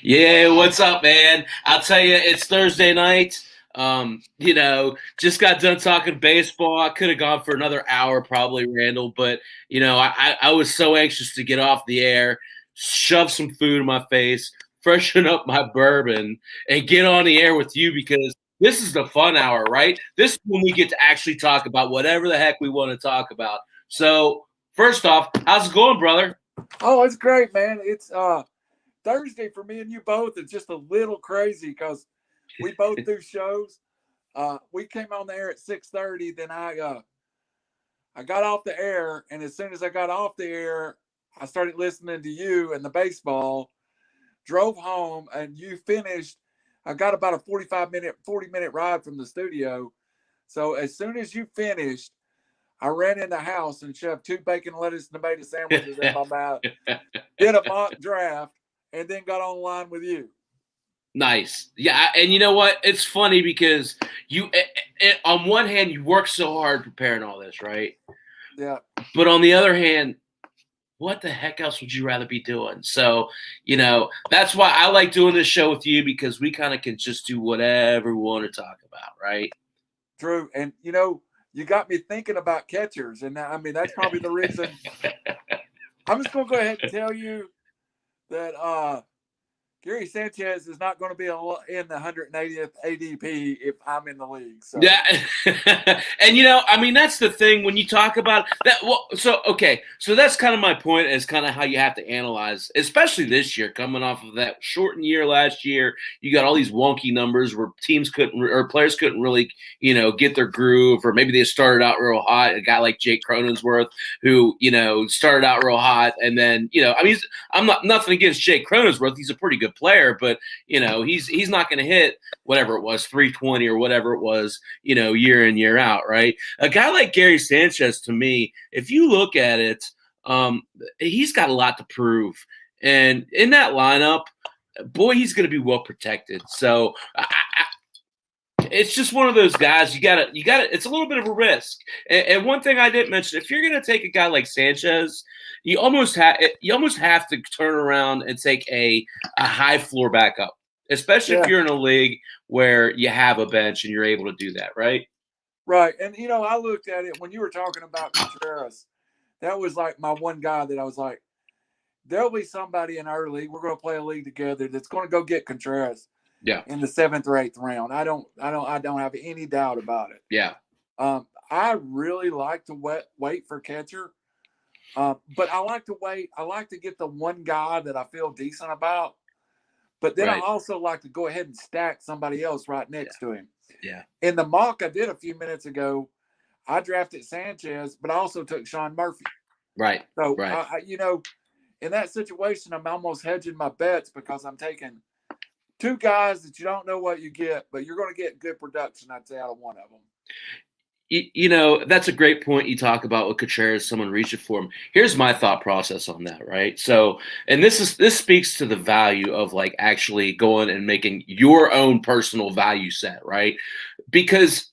Yeah, what's up, man? I'll tell you, it's Thursday night. Just got done talking baseball. I could have gone for another hour, probably, Randall, but I was so anxious to get off the air, shove some food in my face, freshen up my bourbon, and get on the air with you because this is the fun hour, right? This is when we get to actually talk about whatever the heck we want to talk about. So, first off, how's it going, brother? Oh, it's great, man. It's Thursday for me and you both. It's just a little crazy because we both do shows. We came on the air at 6:30. Then I got off the air, and as soon as I got off the air, I started listening to you and the baseball. Drove home, and you finished. I got about a 40-minute ride from the studio. So as soon as you finished, I ran in the house and shoved two bacon, lettuce, and tomato sandwiches in my mouth. Did a mock draft, and then got online with you. Nice. Yeah, and you know what? It's funny because on one hand, you work so hard preparing all this, right? Yeah. But on the other hand, what the heck else would you rather be doing? So, that's why I like doing this show with you because we kind of can just do whatever we want to talk about, right? True. And, you got me thinking about catchers. And I mean, that's probably the reason. I'm just going to go ahead and tell you that Gary Sanchez is not going to be in the 180th ADP if I'm in the league. So. Yeah, and that's the thing when you talk about that. Well, so that's kind of my point. Is kind of how you have to analyze, especially this year, coming off of that shortened year last year. You got all these wonky numbers where teams couldn't or players couldn't really, get their groove, or maybe they started out real hot. A guy like Jake Cronensworth, who started out real hot, and then I'm not nothing against Jake Cronensworth. He's a pretty good player, but he's not going to hit whatever it was 320 or whatever it was year in year out, right? A guy like Gary Sanchez, to me, if you look at it, he's got a lot to prove, and in that lineup, boy, he's going to be well protected. So it's just one of those guys you gotta it's a little bit of a risk. And one thing I didn't mention, if you're going to take a guy like Sanchez, you almost have to turn around and take a high floor backup, especially if you're in a league where you have a bench and you're able to do that, right? Right. And, I looked at it when you were talking about Contreras. That was like my one guy that I was like, there'll be somebody in our league. We're going to play a league together that's going to go get Contreras. Yeah. In the 7th or 8th round. I don't have any doubt about it. Yeah. I really like to wait for catcher. But I like to wait. I like to get the one guy that I feel decent about. But then I also like to go ahead and stack somebody else right next to him. Yeah. In the mock I did a few minutes ago, I drafted Sanchez, but I also took Sean Murphy. Right. So, right. In that situation, I'm almost hedging my bets because I'm taking two guys that you don't know what you get, but you're going to get good production, I'd say, out of one of them. That's a great point you talk about with Contreras, someone reaching for him. Here's my thought process on that, right? So, and this speaks to the value of like actually going and making your own personal value set, right? Because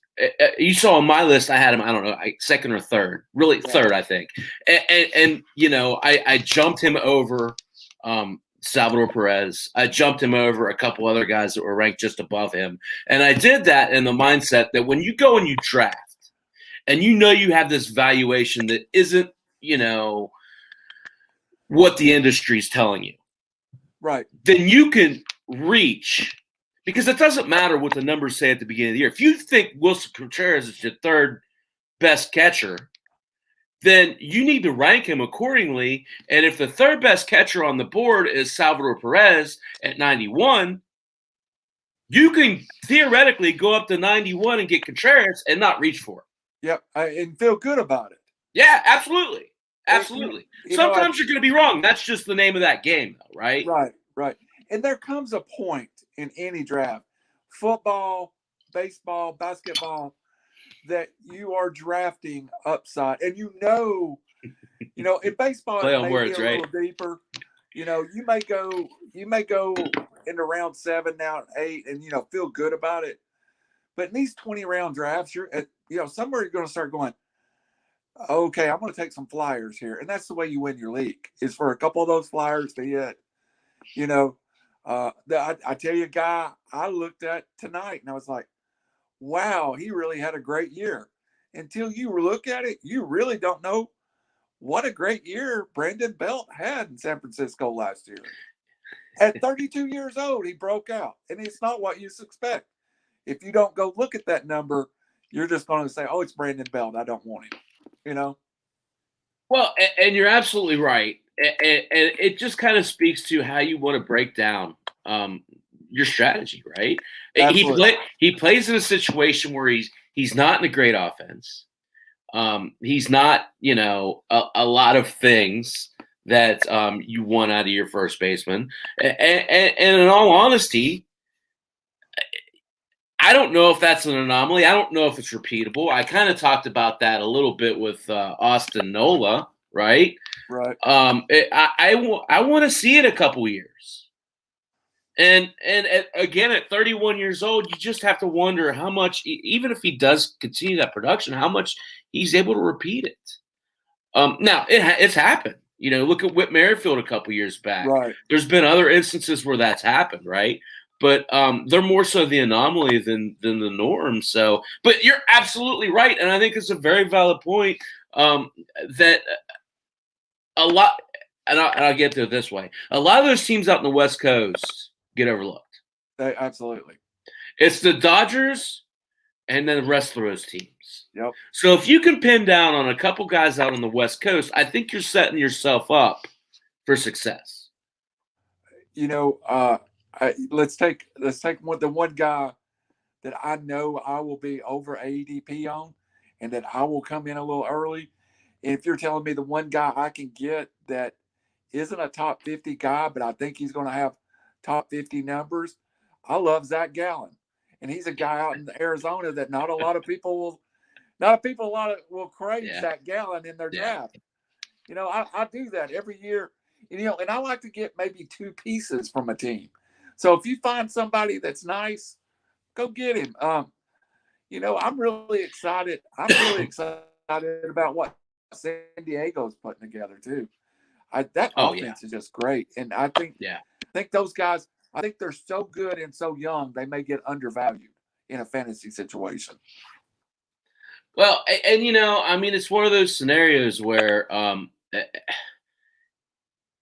you saw on my list, I had him, I don't know, second or third, really third, I think. And I jumped him over Salvador Perez. I jumped him over a couple other guys that were ranked just above him. And I did that in the mindset that when you go and you draft, and you have this valuation that isn't, what the industry's telling you. Right. Then you can reach, because it doesn't matter what the numbers say at the beginning of the year. If you think Wilson Contreras is your third best catcher, then you need to rank him accordingly. And if the third best catcher on the board is Salvador Perez at 91, you can theoretically go up to 91 and get Contreras and not reach for it. Yep, and feel good about it. Yeah, absolutely. Absolutely. Sometimes you're going to be wrong. That's just the name of that game, though, right? Right. And there comes a point in any draft, football, baseball, basketball, that you are drafting upside. And in baseball, play it on may words, be a right? little deeper. You may go into round 7 now, 8, and feel good about it. But in these 20-round drafts, you're at, somewhere you're going to start going, okay, I'm going to take some flyers here. And that's the way you win your league, is for a couple of those flyers to hit. You know, I tell you, a guy I looked at tonight and I was like, wow, he really had a great year. Until you look at it, you really don't know what a great year Brandon Belt had in San Francisco last year. At 32 years old, he broke out, and it's not what you expect. If you don't go look at that number, you're just going to say, "Oh, it's Brandon Belt. I don't want him." You know? Well, and you're absolutely right. And it just kind of speaks to how you want to break down your strategy, right? Absolutely. He plays in a situation where he's not in a great offense. He's not, a lot of things that you want out of your first baseman. And in all honesty, I don't know if that's an anomaly. I don't know if it's repeatable. I kind of talked about that a little bit with Austin Nola, right? Right. I want to see it a couple years. And again, at 31 years old, you just have to wonder how much, even if he does continue that production, how much he's able to repeat it. Now, it's happened. Look at Whit Merrifield a couple years back. Right. There's been other instances where that's happened, right? But they're more so the anomaly than the norm. So, but you're absolutely right, and I think it's a very valid point that a lot, and I'll get to it this way: a lot of those teams out in the West Coast get overlooked. Absolutely. It's the Dodgers and then the rest of those teams. Yep. So if you can pin down on a couple guys out on the West Coast, I think you're setting yourself up for success. Let's take the one guy that I know I will be over ADP on, and that I will come in a little early. And if you're telling me the one guy I can get that isn't a top 50 guy, but I think he's going to have top 50 numbers, I love Zach Gallen. And he's a guy out in Arizona that not a lot of people will crave Zach Gallen in their draft. I do that every year. And I like to get maybe two pieces from a team. So if you find somebody that's nice, go get him. I'm really excited. I'm really excited about what San Diego's putting together too. That offense is just great, and I think those guys. I think they're so good and so young. They may get undervalued in a fantasy situation. Well, and it's one of those scenarios where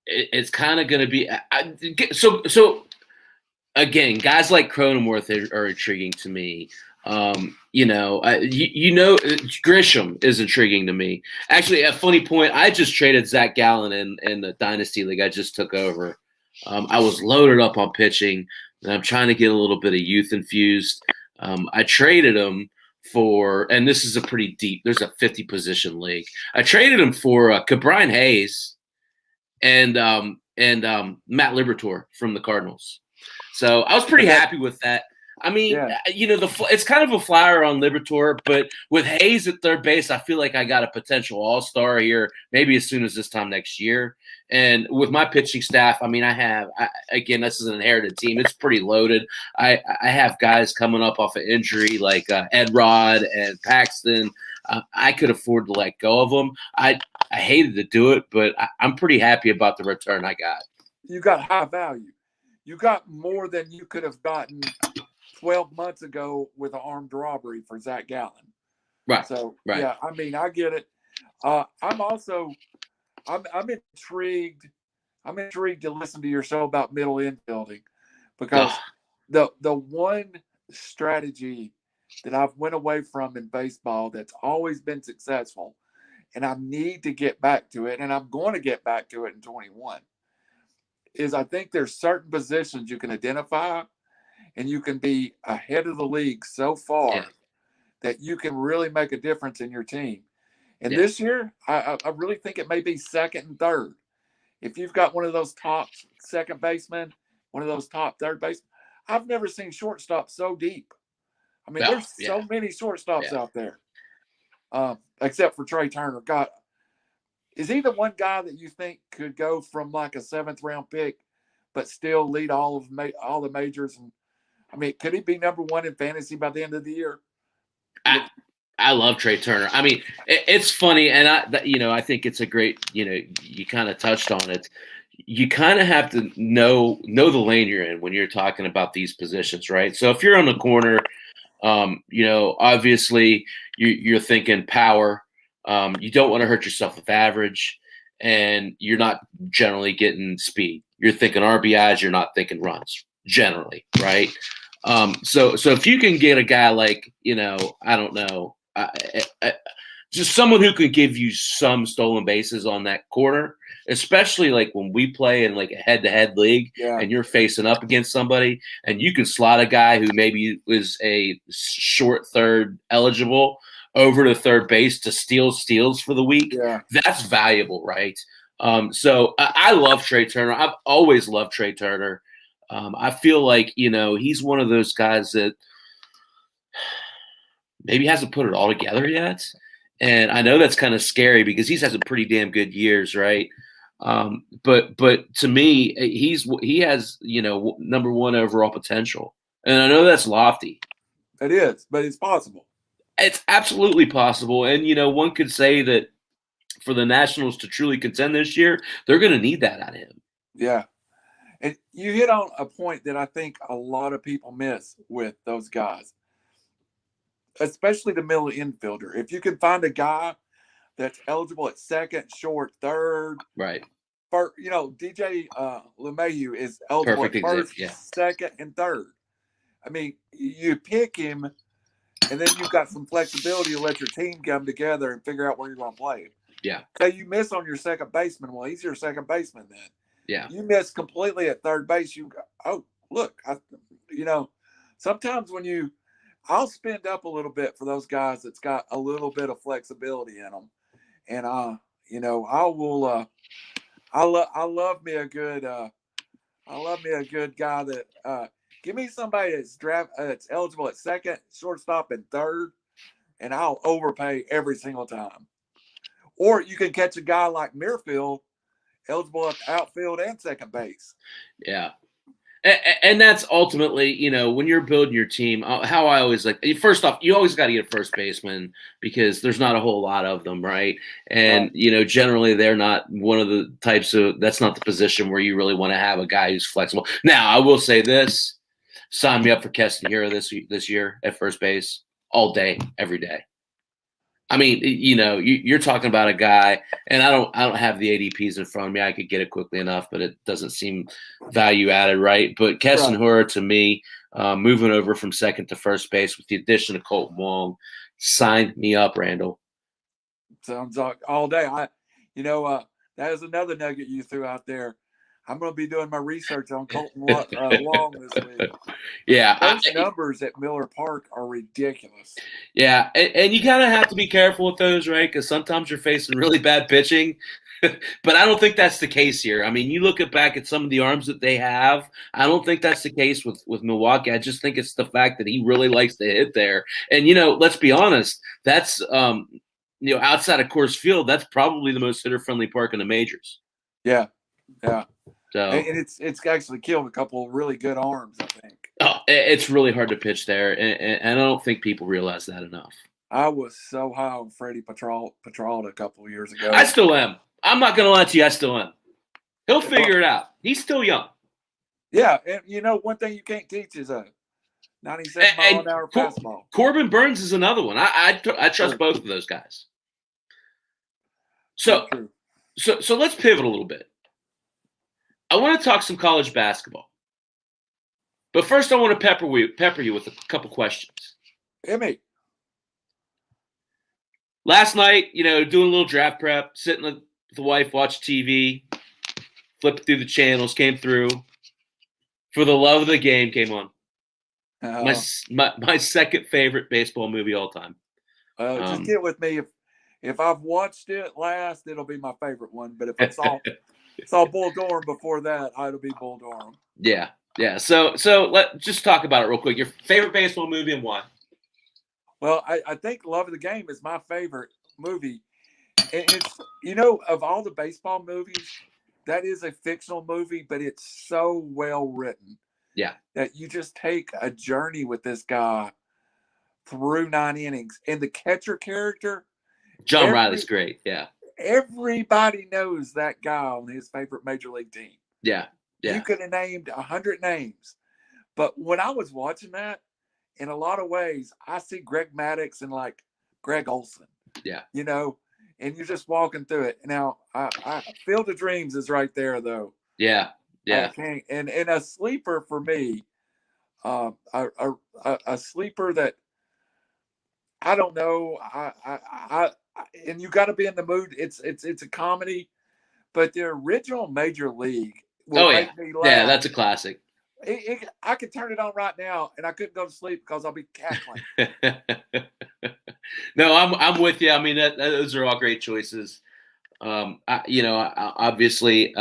it's kind of going to be so. Again, guys like Cronenworth are intriguing to me. Grisham is intriguing to me. Actually, a funny point, I just traded Zach Gallen in the Dynasty League I just took over. I was loaded up on pitching, and I'm trying to get a little bit of youth infused. I traded him for, and this is a pretty deep, there's a 50 position league. I traded him for Brian Hayes and Matt Liberatore from the Cardinals. So I was pretty happy with that. I mean, it's kind of a flyer on Liberatore, but with Hayes at third base, I feel like I got a potential all-star here, maybe as soon as this time next year. And with my pitching staff, I mean, again, this is an inherited team. It's pretty loaded. I have guys coming up off of injury like Edrod and Paxton. I could afford to let go of them. I hated to do it, but I'm pretty happy about the return I got. You got high value. You got more than you could have gotten 12 months ago with an armed robbery for Zach Gallen. Right. So, right. Yeah, I mean, I get it. I'm intrigued. I'm intrigued to listen to your show about middle infielding, because the one strategy that I've went away from in baseball that's always been successful, and I need to get back to it, and I'm going to get back to it in 21, is I think there's certain positions you can identify and you can be ahead of the league so far that you can really make a difference in your team. And this year, I really think it may be second and third. If you've got one of those top second basemen, one of those top third basemen, I've never seen shortstop so deep. I mean, there's so many shortstops out there, except for Trey Turner. God, is he the one guy that you think could go from like a 7th round pick, but still lead all the majors? And I mean, could he be number one in fantasy by the end of the year? I love Trey Turner. I mean, it's funny, and I think it's a great. You kind of touched on it. you kind of have to know the lane you're in when you're talking about these positions, right? So if you're on the corner, obviously you're thinking power. You don't want to hurt yourself with average, and you're not generally getting speed. You're thinking RBIs. You're not thinking runs generally, right? So if you can get a guy like, I don't know, just someone who could give you some stolen bases on that corner, especially like when we play in like a head-to-head league Yeah. and you're facing up against somebody and you can slot a guy who maybe is a short third eligible over to third base to steal steals for the week. Yeah. That's valuable, right? So I love Trey Turner. I've always loved Trey Turner. I feel like, he's one of those guys that maybe hasn't put it all together yet. And I know that's kind of scary because he's had some pretty damn good years, right? But to me, he has, number one overall potential. And I know that's lofty. It is, but it's possible. It's absolutely possible. And, one could say that for the Nationals to truly contend this year, they're going to need that out of him. Yeah. And you hit on a point that I think a lot of people miss with those guys, especially the middle infielder. If you can find a guy that's eligible at second, short, third, right? First, DJ LeMahieu is eligible at first, second, and third. I mean, you pick him, and then you've got some flexibility to let your team come together and figure out where you're going to play him. Yeah. Say you miss on your second baseman. Well, he's your second baseman then. Yeah. You miss completely at third base. You go, oh, look, sometimes when I'll spend up a little bit for those guys that's got a little bit of flexibility in them. And, I love me a good guy that, give me somebody that's eligible at second, shortstop, and third, and I'll overpay every single time. Or you can catch a guy like Muirfield, eligible at outfield and second base. Yeah. And that's ultimately, when you're building your team, how I always like, first off, you always got to get a first baseman because there's not a whole lot of them, right? And, generally they're not one of the types of, that's not the position where you really want to have a guy who's flexible. Now, I will say this, sign me up for Keston Hiura this year at first base all day, every day. I mean, you're talking about a guy, and I don't have the ADPs in front of me. I could get it quickly enough, but it doesn't seem value added, right? But Keston Hiura, to me, moving over from second to first base with the addition of Colton Wong, sign me up, Randall. Sounds like all day. That is another nugget you threw out there. I'm going to be doing my research on Colton Wong this week. Yeah. Those numbers at Miller Park are ridiculous. Yeah, and you kind of have to be careful with those, right? Because sometimes you're facing really bad pitching. But I don't think that's the case here. I mean, you look back at some of the arms that they have. I don't think that's the case with Milwaukee. I just think it's the fact that he really likes to hit there. And, let's be honest, that's, outside of Coors Field, that's probably the most hitter-friendly park in the majors. Yeah, yeah. So, and it's actually killed a couple of really good arms, I think. Oh, it's really hard to pitch there, and I don't think people realize that enough. I was so high on Freddie Petralda a couple of years ago. I still am. I'm not going to lie to you. I still am. He'll figure it out. He's still young. Yeah, and one thing you can't teach is a 97-mile-an-hour fastball. Corbin Burns is another one. I trust both of those guys. So let's pivot a little bit. I want to talk some college basketball. But first, I want to pepper you with a couple questions. Hit me. Last night, doing a little draft prep, sitting with the wife, watch TV, flipping through the channels, came through. For the Love of the Game came on. My second favorite baseball movie all time. Just get with me. If I've watched it last, it'll be my favorite one. But if I saw Bull Durham before that, it'll be Bull Durham. Yeah. Yeah. So let's just talk about it real quick. Your favorite baseball movie and why? Well, I think Love of the Game is my favorite movie. And it's, of all the baseball movies, that is a fictional movie, but it's so well written. Yeah. That you just take a journey with this guy through 9 innings. And the catcher character. John Riley's great. Yeah. everybody knows that guy on his favorite major league team. Yeah. You could have named 100 names. But when I was watching that, in a lot of ways, I see Greg Maddux and like Greg Olson. Yeah. You know, and you're just walking through it. Now, Field of Dreams is right there, though. Yeah. Yeah. And a sleeper for me, a sleeper that I don't know. And you got to be in the mood. It's a comedy, but the original Major League will make me laugh. Yeah, that's a classic. I could turn it on right now, and I couldn't go to sleep because I'll be cackling. No, I'm with you. I mean, those are all great choices. Obviously,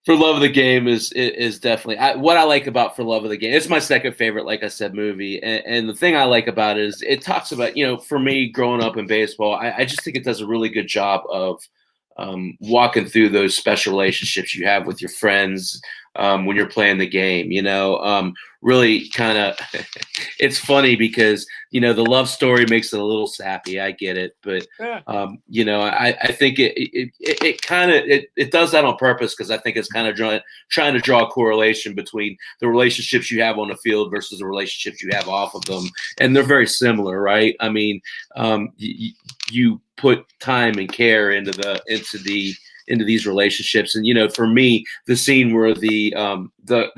For Love of the Game is definitely what I like about For Love of the Game. It's my second favorite, like I said, movie. And the thing I like about it is it talks about, for me growing up in baseball, I just think it does a really good job of walking through those special relationships you have with your friends when you're playing the game. Really kind of it's funny because the love story makes it a little sappy. I get it, but I think it kind of it does that on purpose because I think it's kind of trying to draw a correlation between the relationships you have on the field versus the relationships you have off of them, and they're very similar, right? I mean, you put time and care into these relationships, and for me, the scene where the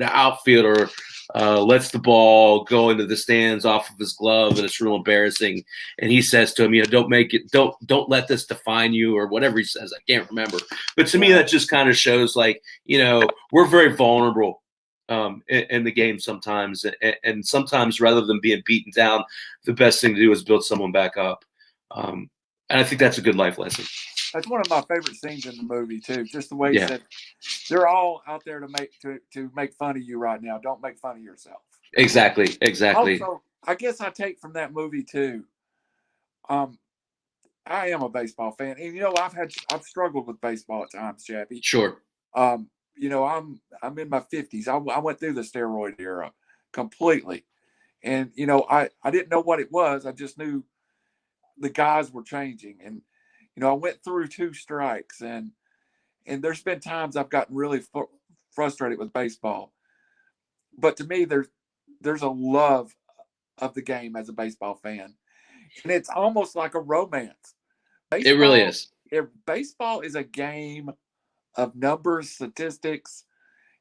outfielder lets the ball go into the stands off of his glove, and it's real embarrassing. And he says to him, don't let this define you, or whatever he says. I can't remember, but to me, that just kind of shows like we're very vulnerable in the game sometimes, and sometimes rather than being beaten down, the best thing to do is build someone back up. And I think that's a good life lesson. That's one of my favorite scenes in the movie too. Just the way he said, "They're all out there to make fun of you right now. Don't make fun of yourself." Exactly. Also, I guess I take from that movie too. I am a baseball fan, and I've struggled with baseball at times, Chappy. Sure. I'm in my 50s. I went through the steroid era completely, and I didn't know what it was. I just knew the guys were changing, and I went through 2 strikes, and there's been times I've gotten really frustrated with baseball. But to me, there's a love of the game as a baseball fan, and it's almost like a romance. Baseball, it really is. Baseball is a game of numbers, statistics,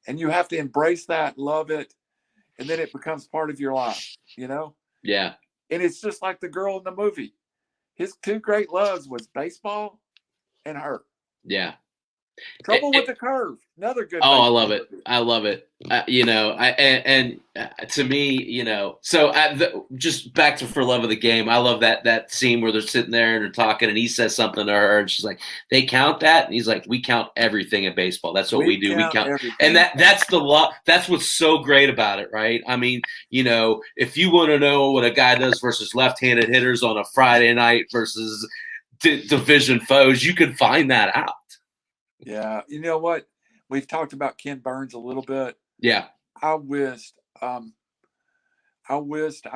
and you have to embrace that, love it, and then it becomes part of your life. Yeah. And it's just like the girl in the movie. His 2 great loves was baseball and her. Yeah. Trouble with the Curve. Another good. Oh, I love it. I love it. To me, so just back to For Love of the Game. I love that scene where they're sitting there and they're talking, and he says something to her, and she's like, "They count that?" And he's like, "We count everything in baseball. That's what we do. We count." Everything. And that's the law. That's what's so great about it, right? I mean, if you want to know what a guy does versus left-handed hitters on a Friday night versus division foes, you can find that out. Yeah, you know what? We've talked about Ken Burns a little bit. Yeah, I wished I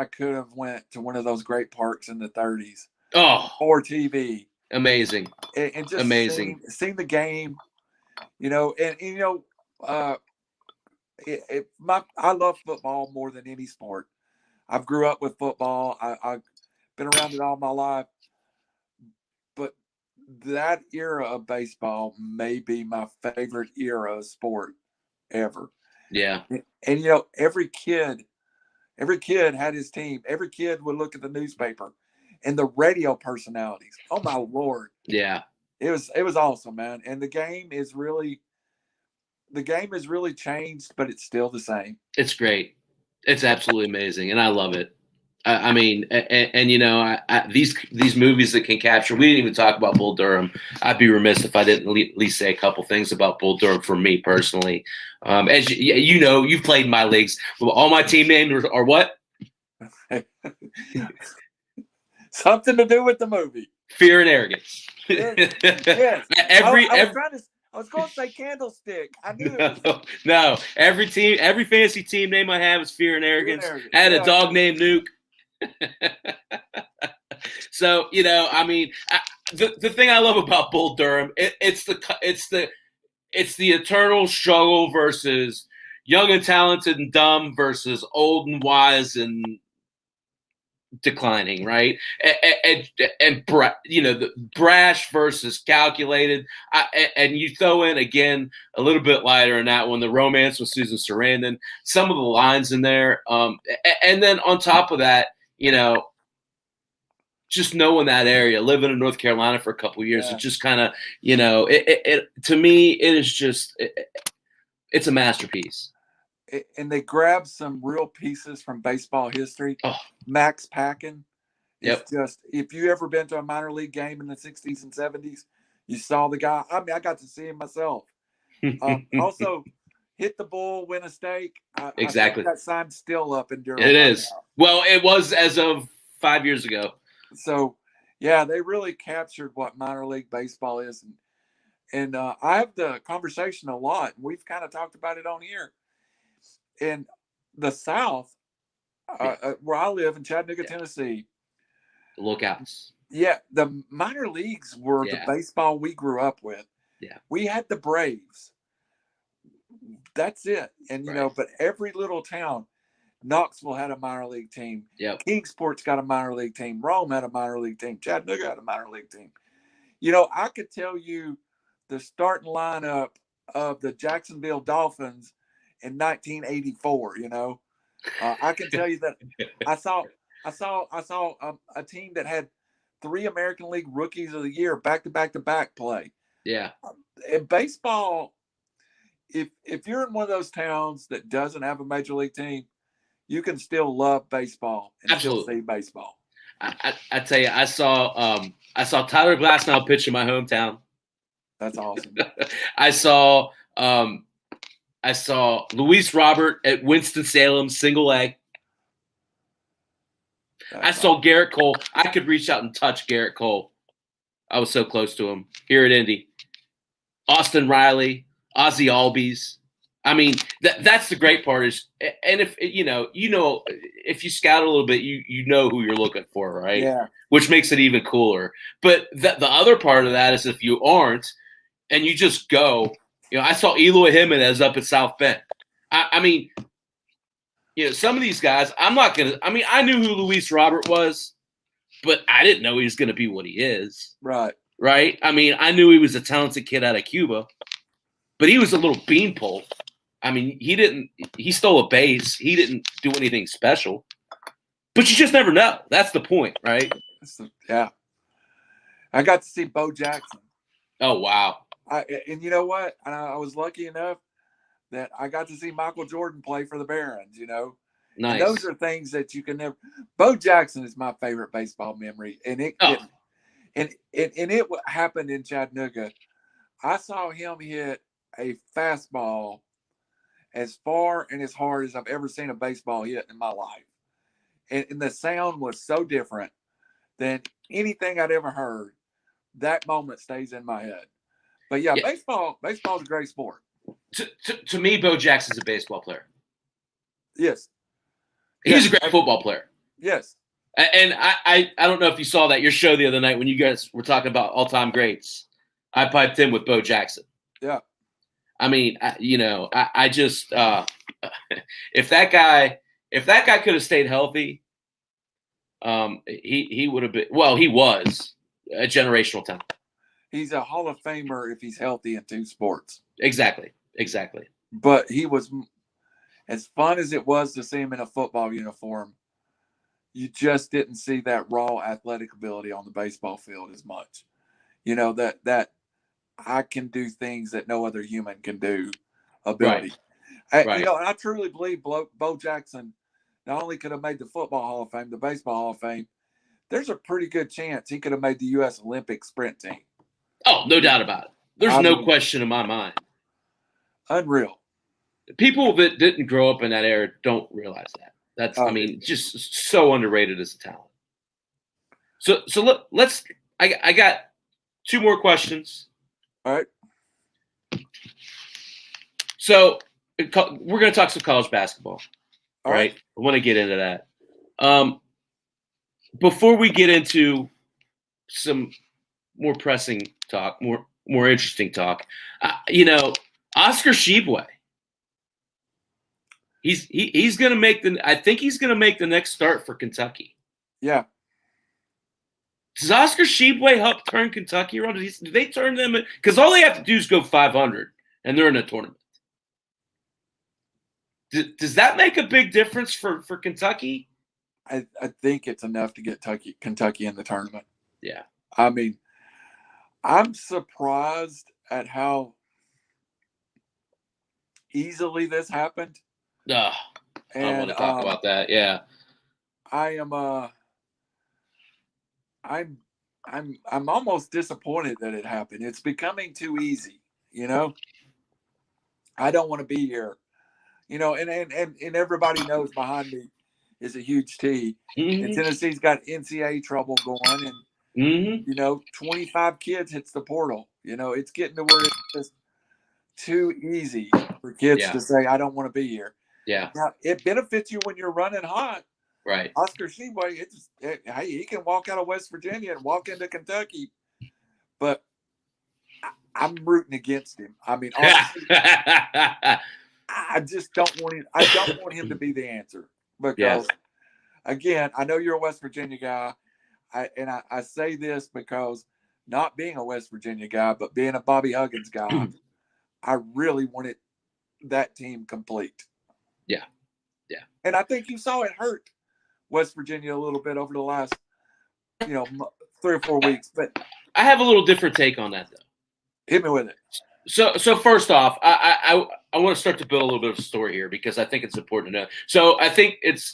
could have went to one of those great parks in the 30s. Oh, for TV. Amazing, and just amazing. Seeing the game, I love football more than any sport. I've grew up with football. I've been around it all my life. But that era of baseball may be my favorite era of sport ever. Yeah. And every kid had his team. Every kid would look at the newspaper and the radio personalities. Oh my Lord. Yeah. It was awesome, man. And the game is really changed, but it's still the same. It's great. It's absolutely amazing, and I love it. I mean, these movies that can capture. We didn't even talk about Bull Durham. I'd be remiss if I didn't at least say a couple things about Bull Durham for me personally. As you've played in my leagues. All my team names are what? Something to do with the movie. Fear and Arrogance. Yes. I was going to say Candlestick. I knew it. No. Every fantasy team name I have is Fear and Arrogance. I had a dog named Nuke. So I mean, the thing I love about Bull Durham, it's the eternal struggle versus young and talented and dumb versus old and wise and declining, right? And the brash versus calculated. And you throw in again a little bit lighter in that one, the romance with Susan Sarandon, some of the lines in there, and then on top of that, just knowing that area, living in North Carolina for a couple of years, Yeah. it just kind of, to me, it is just, it's a masterpiece. And they grabbed some real pieces from baseball history. Oh. Max Packin is Yep. just, if you ever been to a minor league game in the 60s and 70s, you saw the guy. I mean, I got to see him myself. Also, hit the bull, win a steak. Exactly. I think that sign's still up in Durham. It is. Well, it was as of 5 years ago. So, yeah, they really captured what minor league baseball is. And I have the conversation a lot. We've kind of talked about it on here. In the South, where I live in Chattanooga, Tennessee. Lookouts. Yeah, the minor leagues were the baseball we grew up with. Yeah. We had the Braves. That's it. And, but every little town, Knoxville had a minor league team. Yep. Kingsport's got a minor league team. Rome had a minor league team. Chattanooga had a minor league team. I could tell you the starting lineup of the Jacksonville Dolphins in 1984. I can tell you that I saw a team that had 3 American League Rookies of the Year back to back play. Yeah. In baseball, if you're in one of those towns that doesn't have a major league team, you can still love baseball and still see baseball. I tell you, I saw Tyler Glasnow pitch in my hometown. That's awesome. I saw Luis Robert at Winston-Salem single leg. I saw Garrett Cole. I could reach out and touch Garrett Cole. I was so close to him here at Indy. Austin Riley, Ozzie Albies. I mean, that's the great part is, and if if you scout a little bit, you know who you're looking for, right? Yeah. Which makes it even cooler. But the other part of that is if you aren't, and you just go, I saw Eloy Jimenez up at South Bend. I mean, some of these guys, I knew who Luis Robert was, but I didn't know he was going to be what he is. Right. Right? I mean, I knew he was a talented kid out of Cuba, but he was a little beanpole. I mean, he stole a base. He didn't do anything special. But you just never know. That's the point, right? Yeah. I got to see Bo Jackson. Oh, wow. And you know what? I was lucky enough that I got to see Michael Jordan play for the Barons, Nice. And those are things that you can never. Bo Jackson is my favorite baseball memory. And it happened in Chattanooga. I saw him hit a fastball as far and as hard as I've ever seen a baseball hit in my life. And the sound was so different than anything I'd ever heard. That moment stays in my head. But baseball is a great sport. To me, Bo Jackson's a baseball player. Yes. He's a great football player. Yes. And I don't know if you saw that your show the other night when you guys were talking about all-time greats. I piped in with Bo Jackson. Yeah. I mean, I just if that guy could have stayed healthy, he would have been. Well, he was a generational talent. He's a Hall of Famer if he's healthy in 2 sports. Exactly. But he was, as fun as it was to see him in a football uniform, you just didn't see that raw athletic ability on the baseball field as much. That I can do things that no other human can do ability. Right. And I truly believe Bo Jackson not only could have made the Football Hall of Fame, the Baseball Hall of Fame, there's a pretty good chance he could have made the U.S. Olympic sprint team. Oh, no doubt about it. There's no question in my mind. Unreal. People that didn't grow up in that era don't realize that. That's, just so underrated as a talent. So look, I got 2 more questions. All right. So we're going to talk some college basketball. All right. I want to get into that. before we get into some more pressing talk, more interesting talk, Oscar Shibwe. He's going to make I think he's going to make the next start for Kentucky. Yeah. Does Oscar Shibwe help turn Kentucky around? Do they turn them? Because all they have to do is go 500, and they're in a tournament. Does that make a big difference for Kentucky? I think it's enough to get Kentucky in the tournament. Yeah. I mean, I'm surprised at how easily this happened. I want to talk about that. Yeah. I am I'm almost disappointed that it happened. It's becoming too easy, I don't want to be here. And everybody knows behind me is a huge T. Mm-hmm. And Tennessee's got NCAA trouble going, and 25 kids hits the portal. It's getting to where it's just too easy for kids to say, I don't want to be here. Yeah. Now, it benefits you when you're running hot. Right. Oscar Shibwe, hey, he can walk out of West Virginia and walk into Kentucky, but I'm rooting against him. I mean, honestly, I just don't want him. I don't want him to be the answer because, again, I know you're a West Virginia guy, I say this because not being a West Virginia guy, but being a Bobby Huggins guy, I really wanted that team complete. Yeah. Yeah. And I think you saw it hurt West Virginia a little bit over the last, 3 or 4 weeks. But I have a little different take on that, though. Hit me with it. So first off, I want to start to build a little bit of a story here because I think it's important to know. So I think it's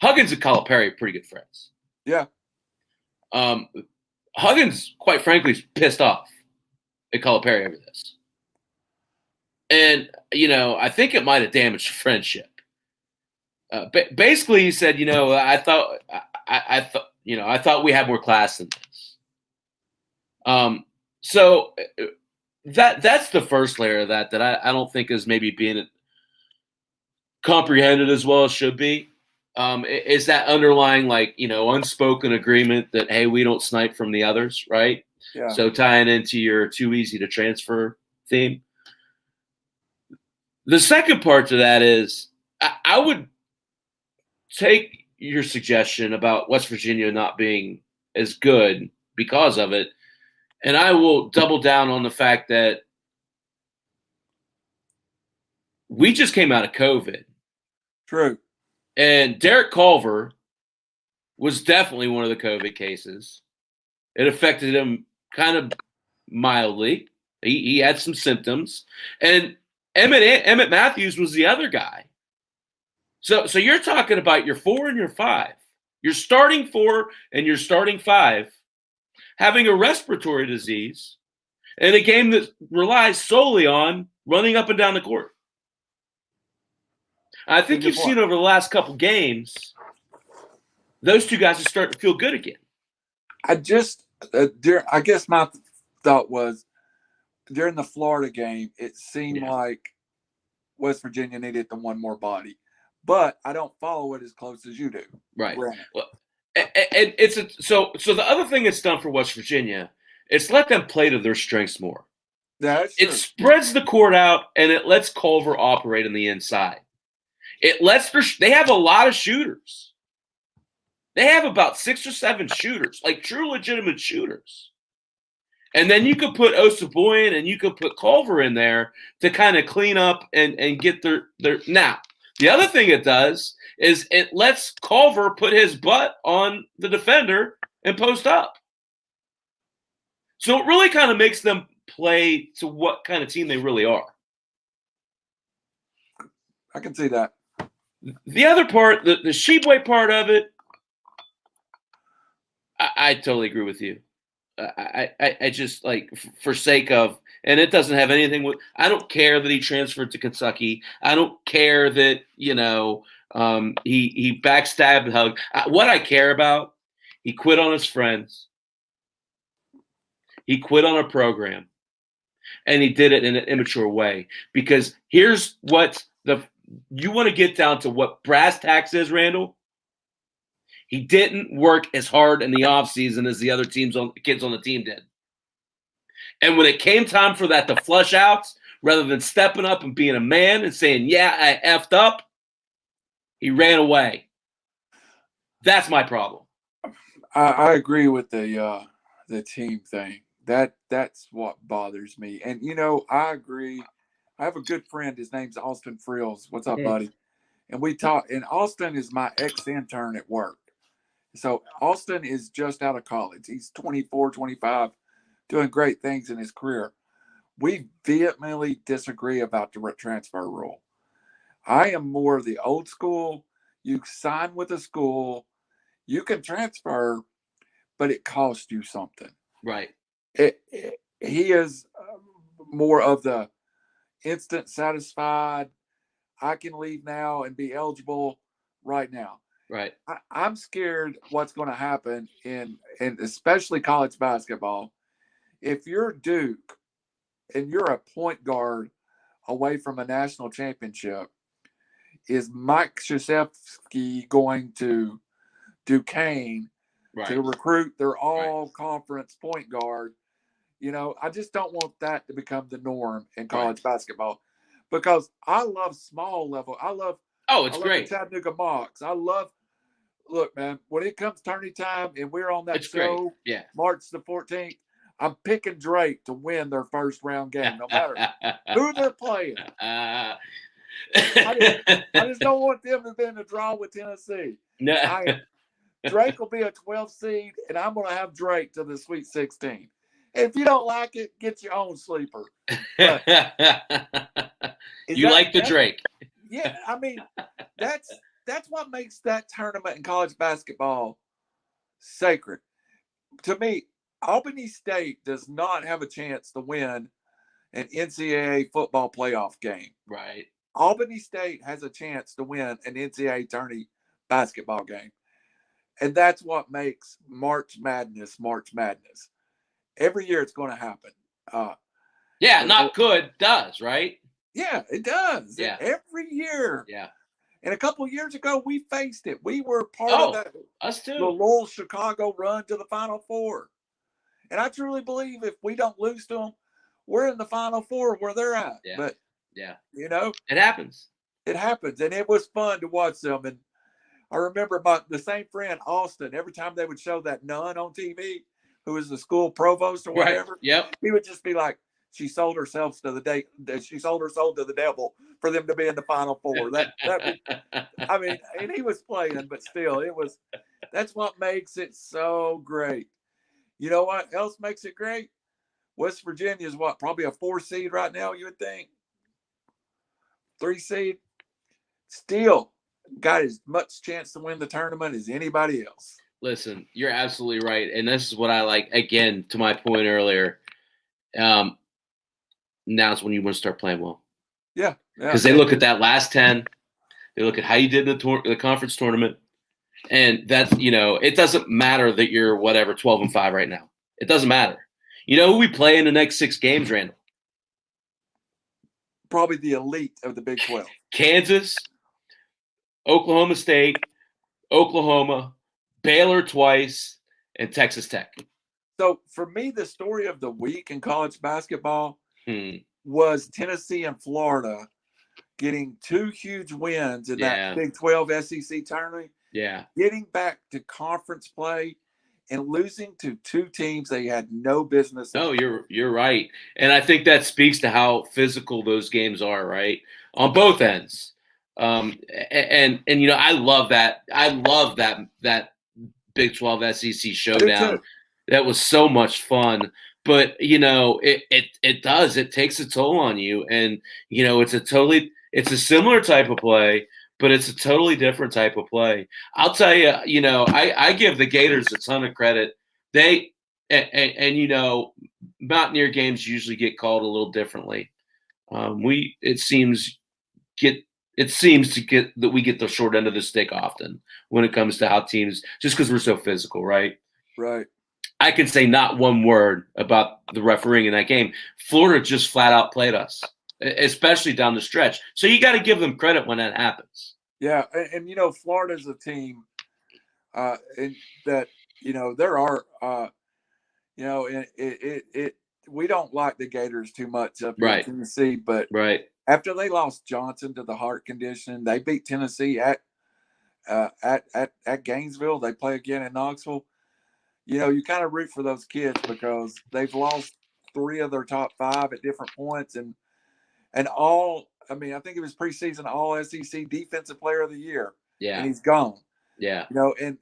Huggins and Calipari are pretty good friends. Yeah. Huggins, quite frankly, is pissed off at Calipari over this. And, I think it might have damaged friendship. Basically, he said, I thought we had more class than this. So that's the first layer of that I don't think is maybe being comprehended as well as should be. Is that underlying, unspoken agreement that, hey, we don't snipe from the others, right? Yeah. So tying into your too easy to transfer theme. The second part to that is I would take your suggestion about West Virginia not being as good because of it, and I will double down on the fact that we just came out of COVID. True. And Derek Culver was definitely one of the COVID cases. It affected him kind of mildly. He had some symptoms. And Emmett Matthews was the other guy. So you're talking about your 4 and your 5. Your starting 4 and your starting 5 having a respiratory disease in a game that relies solely on running up and down the court. I think you've seen over the last couple games, those two guys are starting to feel good again. I guess my thought was during the Florida game, it seemed like West Virginia needed the one more body, but I don't follow it as close as you do. Right. Well, and so the other thing it's done for West Virginia, it's let them play to their strengths more. That's true. It spreads the court out and it lets Culver operate on the inside. It lets they have a lot of shooters. They have about 6 or 7 shooters, like true legitimate shooters. And then you could put Osabuoyen and you could put Culver in there to kind of clean up and get their now. The other thing it does is it lets Culver put his butt on the defender and post up. So it really kind of makes them play to what kind of team they really are. I can see that. The other part, the Shibwe part of it, I totally agree with you. I just for sake of, and it doesn't have anything with. I don't care that he transferred to Kentucky. I don't care that he backstabbed Hug. What I care about, he quit on his friends. He quit on a program, and he did it in an immature way. Because here's what you want to get down to what brass tacks is, Randall. He didn't work as hard in the offseason as the other kids on the team did. And when it came time for that to flush out, rather than stepping up and being a man and saying, yeah, I effed up, he ran away. That's my problem. I agree with the team thing. That's what bothers me. And I agree. I have a good friend. His name's Austin Frills. What's up, buddy? And we talk. And Austin is my ex-intern at work. So Austin is just out of college. He's 24, 25, doing great things in his career. We vehemently disagree about the transfer rule. I am more of the old school. You sign with a school, you can transfer, but it costs you something. Right. He is more of the instant satisfied. I can leave now and be eligible right now. Right. I'm scared what's going to happen in especially college basketball. If you're Duke and you're a point guard away from a national championship, is Mike Krzyzewski going to Duquesne to recruit their all-conference point guard? I just don't want that to become the norm in college basketball, because I love small level. I love great. the Chattanooga Mocs. Look, man, when it comes tourney time and we're on that show, March the 14th, I'm picking Drake to win their first round game, no matter who they're playing. I just don't want them to be in a draw with Tennessee. No. Drake will be a 12 seed, and I'm going to have Drake to the Sweet 16. And if you don't like it, get your own sleeper. But you like the Drake? Yeah, I mean, that's what makes that tournament in college basketball sacred. To me, Albany State does not have a chance to win an NCAA football playoff game. Right. Albany State has a chance to win an NCAA tourney basketball game. And that's what makes March Madness. Every year it's going to happen. Not good does, right? Yeah, it does. Yeah. Every year. Yeah. And a couple of years ago, we faced it. We were part of that. Us too. The Louisville Chicago run to the Final Four. And I truly believe if we don't lose to them, we're in the Final Four where they're at. Yeah. But, it happens. It happens. And it was fun to watch them. And I remember about the same friend, Austin, every time they would show that nun on TV, who was the school provost or whatever, he would just be like, she sold herself to she sold her soul to the devil for them to be in the Final Four. I mean, and he was playing, but still, that's what makes it so great. You know what else makes it great? West Virginia is probably a 4 seed right now, you would think? 3 seed? Still got as much chance to win the tournament as anybody else. Listen, you're absolutely right. And this is what I like, again, to my point earlier. Now is when you want to start playing well. Yeah. Because they look at that last 10. They look at how you did in the conference tournament. And that's, it doesn't matter that you're 12-5 right now. It doesn't matter. You know who we play in the next 6 games, Randall? Probably the elite of the Big 12. Kansas, Oklahoma State, Oklahoma, Baylor twice, and Texas Tech. So for me, the story of the week in college basketball was Tennessee and Florida getting 2 huge wins in that Big 12 SEC tournament. Yeah. Getting back to conference play and losing to 2 teams they had no business. No, you're right. And I think that speaks to how physical those games are, right? On both ends. And I love that. I love that Big 12 SEC showdown. That was so much fun. But it takes a toll on you. And it's a similar type of play, but it's a totally different type of play. I'll tell you, I give the Gators a ton of credit. Mountaineer games usually get called a little differently. It seems that we get the short end of the stick often when it comes to how teams, just because we're so physical, right? Right. I can say not one word about the refereeing in that game. Florida just flat out played us, especially down the stretch. So you got to give them credit when that happens. Yeah, and Florida's a team. And that, there are, we don't like the Gators too much up here in Right. Tennessee, but Right. after they lost Johnson to the heart condition, they beat Tennessee at Gainesville. They play again in Knoxville. You kind of root for those kids because they've lost 3 of their top 5 at different points, and all. I mean, I think it was preseason All SEC Defensive Player of the Year, and Yeah. he's gone. Yeah. And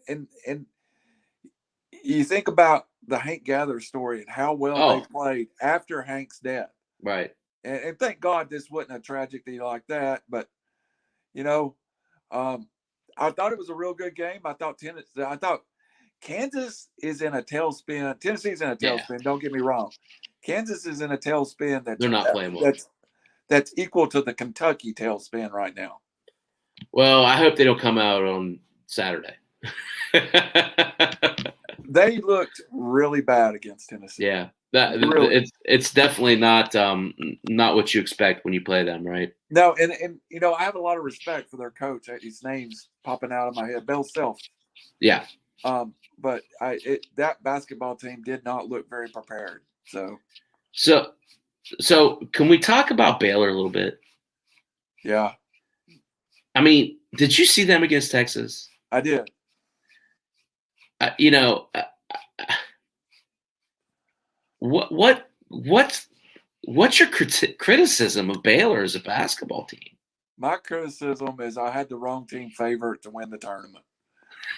you think about the Hank Gather story and how well they played after Hank's death. Right. And thank God this wasn't a tragedy like that. But I thought it was a real good game. I thought Kansas is in a tailspin. Tennessee's in a tailspin. Yeah. Don't get me wrong. Kansas is in a tailspin they're not playing well. That's equal to the Kentucky tailspin right now. Well, I hope they don't come out on Saturday. They looked really bad against Tennessee. Yeah, it's definitely not what you expect when you play them, right? No, and I have a lot of respect for their coach. His name's popping out of my head, Bill Self. Yeah. But that basketball team did not look very prepared. So can we talk about Baylor a little bit? Yeah. I mean, did you see them against Texas? I did. What's your criticism of Baylor as a basketball team? My criticism is I had the wrong team favorite to win the tournament.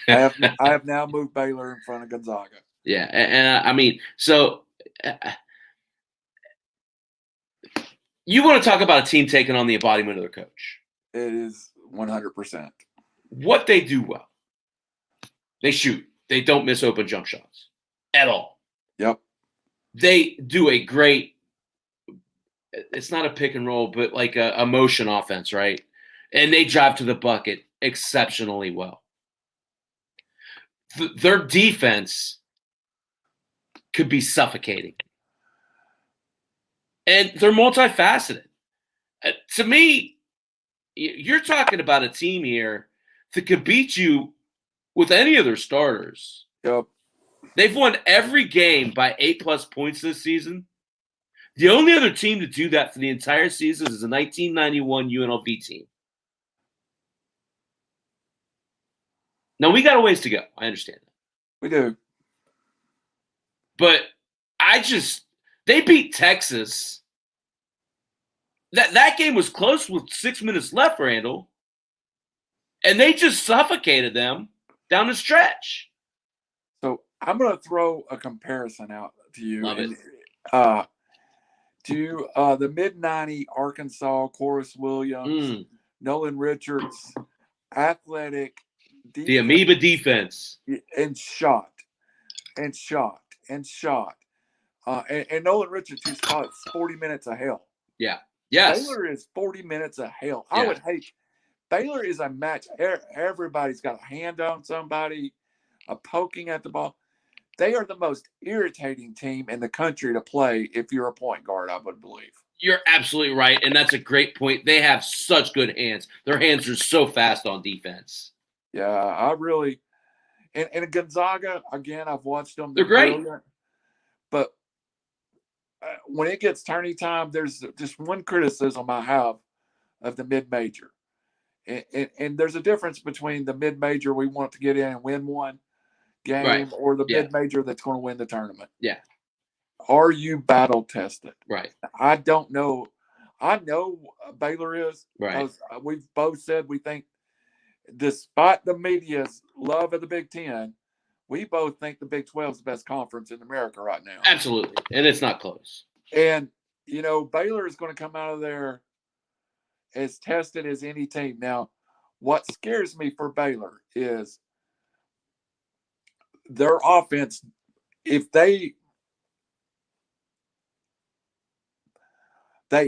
I have now moved Baylor in front of Gonzaga. Yeah, and I mean, so you want to talk about a team taking on the embodiment of their coach? It is 100%. What they do well, they shoot. They don't miss open jump shots at all. Yep. They do a great, it's not a pick and roll, but like a motion offense, right? And they drive to the bucket exceptionally well. Their defense could be suffocating. And they're multifaceted. To me, you're talking about a team here that could beat you with any of their starters. Yep. They've won every game by 8+ points this season. The only other team to do that for the entire season is the 1991 UNLV team. Now, we got a ways to go. I understand that. We do. But they beat Texas. That game was close with 6 minutes left, Randall. And they just suffocated them down the stretch. So I'm going to throw a comparison out to you. Love it. To the mid-90 Arkansas, Corus Williams, Nolan Richards, athletic defense, the amoeba defense. And shot. And Nolan Richards, who shot 40 minutes of hell. Yeah. Yes. Baylor is 40 minutes of hell. Yeah. I would hate. Baylor is a match. Everybody's got a hand on somebody, a poking at the ball. They are the most irritating team in the country to play if you're a point guard, I would believe. You're absolutely right, and that's a great point. They have such good hands. Their hands are so fast on defense. Yeah, I really – and Gonzaga, again, I've watched them. They're great. Brilliant. But when it gets tourney time, there's just one criticism I have of the mid-major. And there's a difference between the mid-major we want to get in and win one game or the mid-major that's going to win the tournament. Yeah. Are you battle tested? Right. I don't know. I know Baylor is. Right. We've both said we think, despite the media's love of the Big Ten, we both think the Big 12 is the best conference in America right now. Absolutely. And it's not close. And, Baylor is going to come out of there as tested as any team. Now, what scares me for Baylor is their offense. If they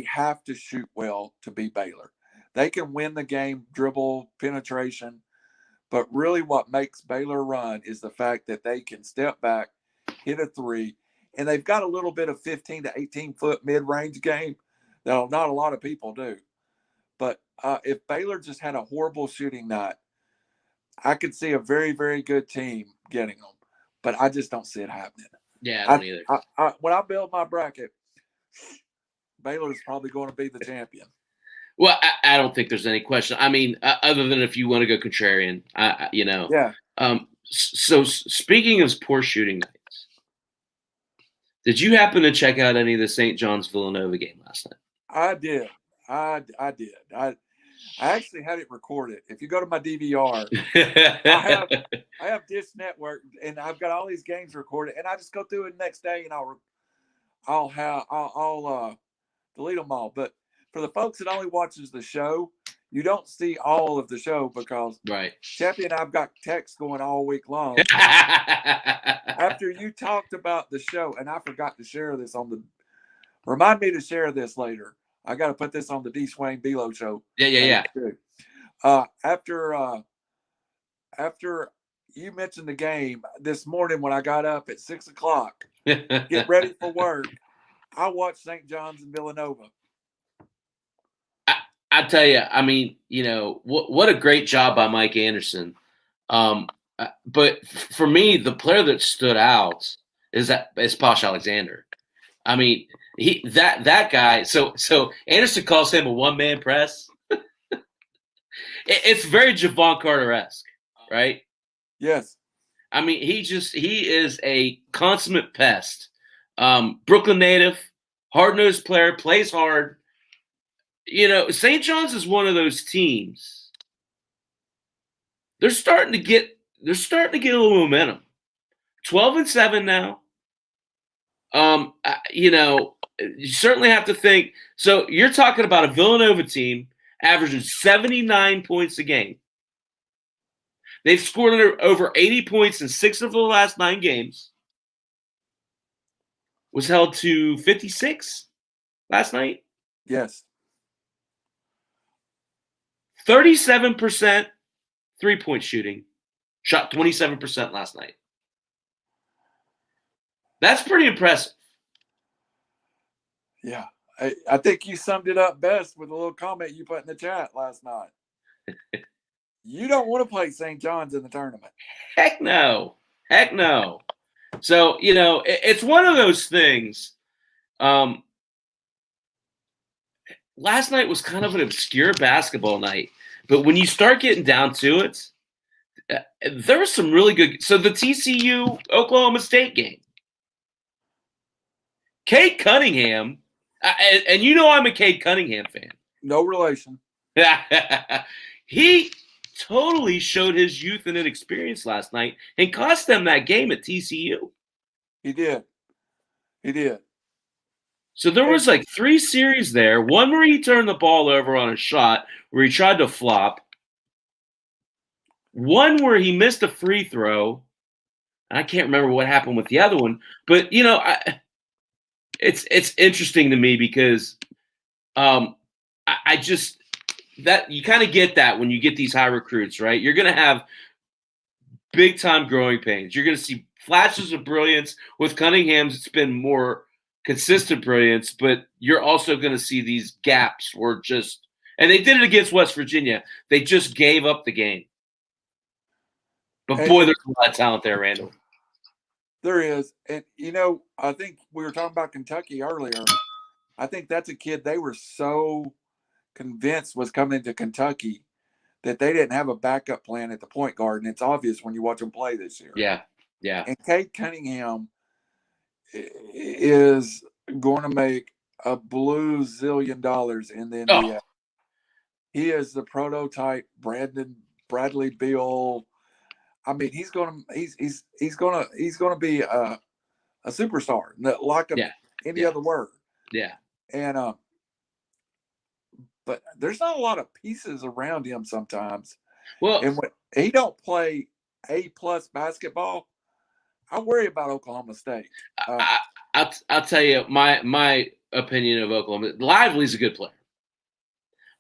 have to shoot well to beat Baylor. They can win the game, dribble, penetration. But really what makes Baylor run is the fact that they can step back, hit a three, and they've got a little bit of 15 to 18-foot mid-range game that not a lot of people do. But if Baylor just had a horrible shooting night, I could see a very, very good team getting them, but I just don't see it happening. Yeah, I don't either. When I build my bracket, Baylor's probably going to be the champion. Well, I don't think there's any question. I mean, other than if you want to go contrarian, Yeah. So speaking of poor shooting nights, did you happen to check out any of the St. John's Villanova game last night? I did. I did. I actually had it recorded. If you go to my DVR, I have Dish Network, and I've got all these games recorded, and I just go through it the next day, and I'll delete them all. But for the folks that only watches the show, you don't see all of the show because right. Chappy and I've got texts going all week long. After you talked about the show, and I forgot to share this remind me to share this later. I got to put this on the D. Swain Belo show. Yeah. After you mentioned the game this morning when I got up at 6:00, get ready for work, I watched St. John's and Villanova. I tell you, I mean, what a great job by Mike Anderson. But for me, the player that stood out is Posh Alexander. I mean, that guy. So Anderson calls him a one-man press. It's very Javon Carter-esque, right? Yes. I mean, he is a consummate pest. Brooklyn native, hard-nosed player, plays hard. St. John's is one of those teams. They're starting to get a little momentum. 12-7 now. You certainly have to think. So you're talking about a Villanova team averaging 79 points a game. They've scored over 80 points in 6 of the last 9 games. Was held to 56 last night. Yes. 37% three-point shooting. Shot 27% last night. That's pretty impressive. Yeah. I think you summed it up best with a little comment you put in the chat last night. You don't want to play St. John's in the tournament. Heck no. So, it's one of those things. Last night was kind of an obscure basketball night. But when you start getting down to it, there was some really good. So the TCU Oklahoma State game, Cade Cunningham, and I'm a Cade Cunningham fan. No relation. He totally showed his youth and inexperience last night and cost them that game at TCU. He did. So there was like 3 series there. One where he turned the ball over on a shot where he tried to flop. One where he missed a free throw. I can't remember what happened with the other one. But, it's interesting to me because I just – that you kind of get that when you get these high recruits, right? You're going to have big-time growing pains. You're going to see flashes of brilliance. With Cunningham's, it's been more – consistent brilliance, but you're also going to see these gaps where and they did it against West Virginia. They just gave up the game. But boy, there's a lot of talent there, Randall. There is. And, I think we were talking about Kentucky earlier. I think that's a kid they were so convinced was coming to Kentucky that they didn't have a backup plan at the point guard. And it's obvious when you watch them play this year. Yeah. And Cade Cunningham is going to make a blue zillion dollars in the NBA. Oh. He is the prototype Bradley Beal. I mean, he's going to be a superstar, like any other word. Yeah. And but there's not a lot of pieces around him sometimes. Well, and when he don't play A+ basketball, I worry about Oklahoma State. I'll tell you my opinion of Oklahoma. Lively's a good player,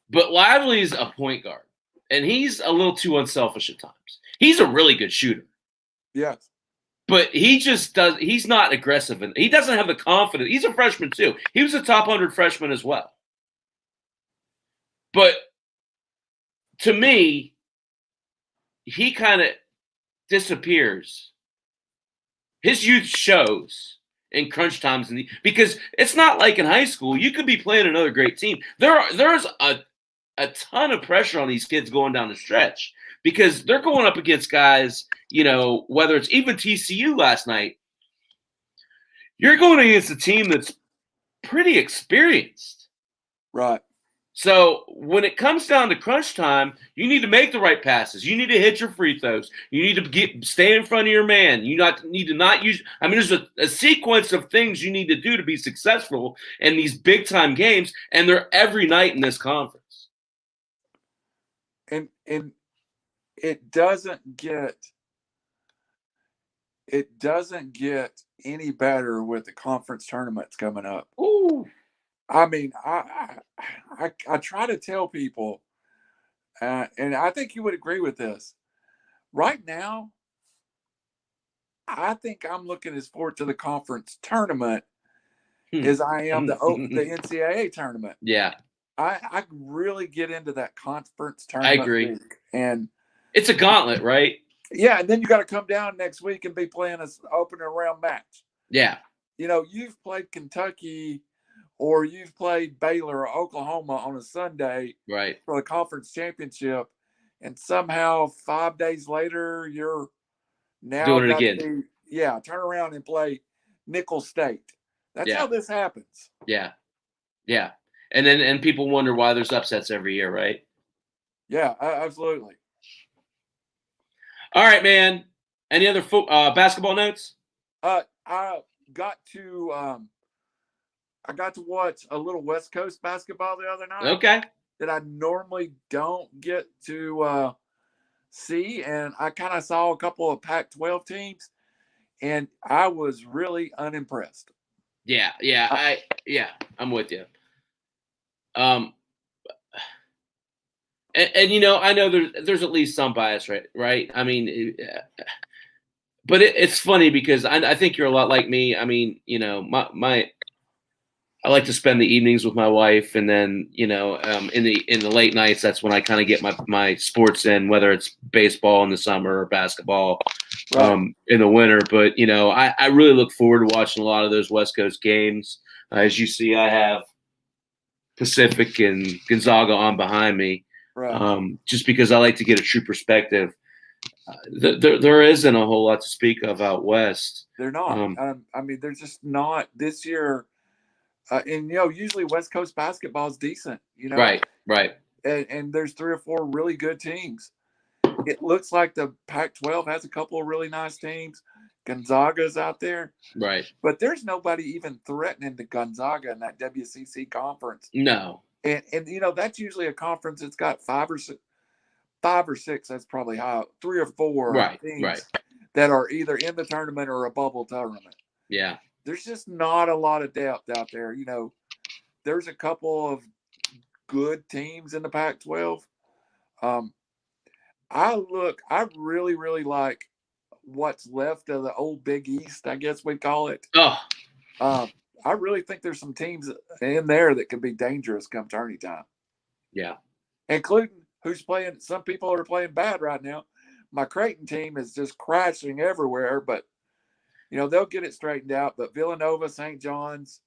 but Lively's a point guard, and he's a little too unselfish at times. He's a really good shooter. Yes. But he just does. He's not aggressive, and he doesn't have the confidence. He's a freshman too. He was a top 100 freshman as well. But to me, he kind of disappears. His youth shows in crunch times, because it's not like in high school. You could be playing another great team. There's a ton of pressure on these kids going down the stretch because they're going up against guys, whether it's even TCU last night. You're going against a team that's pretty experienced. Right. So when it comes down to crunch time, you need to make the right passes. You need to hit your free throws. You need to stay in front of your man. You need to not use. I mean, there's a sequence of things you need to do to be successful in these big time games, and they're every night in this conference. And it doesn't get any better with the conference tournaments coming up. Ooh. I mean, I try to tell people, and I think you would agree with this. Right now, I think I'm looking as forward to the conference tournament as I am the NCAA tournament. Yeah. I really get into that conference tournament. I agree. Week. And it's a gauntlet, right? Yeah, and then you got to come down next week and be playing an opening round match. Yeah. You've played Kentucky or you've played Baylor or Oklahoma on a Sunday right, for the conference championship, and somehow 5 days later you're now doing it again. Turn around and play Nicholls State. That's how this happens. Yeah. Yeah. And people wonder why there's upsets every year, right? Yeah, absolutely. All right, man. Any other basketball notes? I got to watch a little West Coast basketball the other night. Okay. That I normally don't get to see, and I kind of saw a couple of Pac-12 teams, and I was really unimpressed. Yeah, I'm with you. And I know there's at least some bias, right? I mean, but it's funny because I think you're a lot like me. I mean, I like to spend the evenings with my wife, and then in the late nights, that's when I kind of get my sports in, whether it's baseball in the summer or basketball in the winter. But I really look forward to watching a lot of those West Coast games. As you see, I have Pacific and Gonzaga on behind me. Right. Just because I like to get a true perspective. There isn't a whole lot to speak of out west. They're not. I mean, they're just not this year. And usually West Coast basketball is decent. Right. And there's 3 or 4 really good teams. It looks like the Pac-12 has a couple of really nice teams. Gonzaga's out there. Right. But there's nobody even threatening the Gonzaga in that WCC conference. No. And that's usually a conference that's got 5 or 6. That's probably high. 3 or 4 teams that are either in the tournament or a bubble tournament. Yeah. There's just not a lot of depth out there. There's a couple of good teams in the Pac-12. I really, really like what's left of the old Big East, I guess we call it. Oh. I really think there's some teams in there that could be dangerous come tourney time. Yeah. Including who's playing. Some people are playing bad right now. My Creighton team is just crashing everywhere, but they'll get it straightened out. But Villanova, St. John's,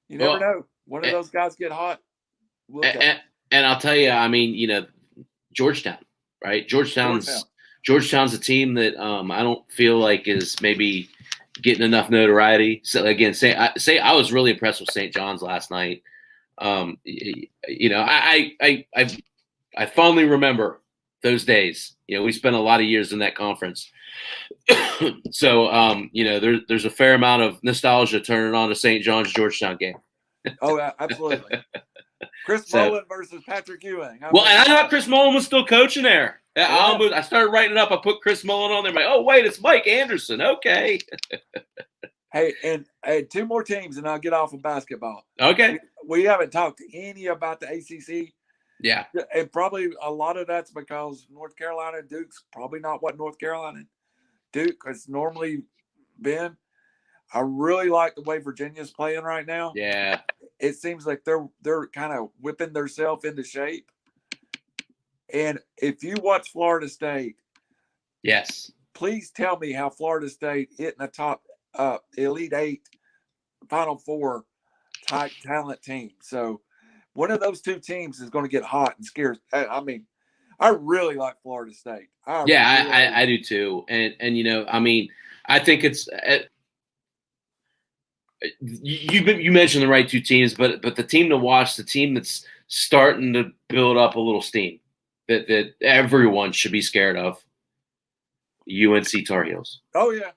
you never know. One of those guys get hot. And I'll tell you, I mean, Georgetown, right? Georgetown's a team that I don't feel like is maybe getting enough notoriety. So again, I was really impressed with St. John's last night. I fondly remember those days. We spent a lot of years in that conference. So, there's a fair amount of nostalgia turning on a St. John's Georgetown game. Oh, absolutely. Chris Mullen versus Patrick Ewing. And I thought Chris Mullen was still coaching there. I started writing it up. I put Chris Mullen on there. I'm like, oh, wait, it's Mike Anderson. Okay. Hey, and 2 more teams, and I'll get off of basketball. Okay. We haven't talked to any about the ACC. Yeah. And probably a lot of that's because North Carolina and Duke's probably not what North Carolina and Duke has normally been. I really like the way Virginia's playing right now. Yeah. It seems like they're kind of whipping themselves into shape. And if you watch Florida State, Yes. Please tell me how Florida State hitting a top Elite Eight, Final Four type talent team. So one of those two teams is going to get hot and scare. I mean, I really like Florida State. I do too. And I mean, I think it's you mentioned the right two teams, but the team to watch, the team that's starting to build up a little steam that everyone should be scared of. UNC Tar Heels. Oh yeah.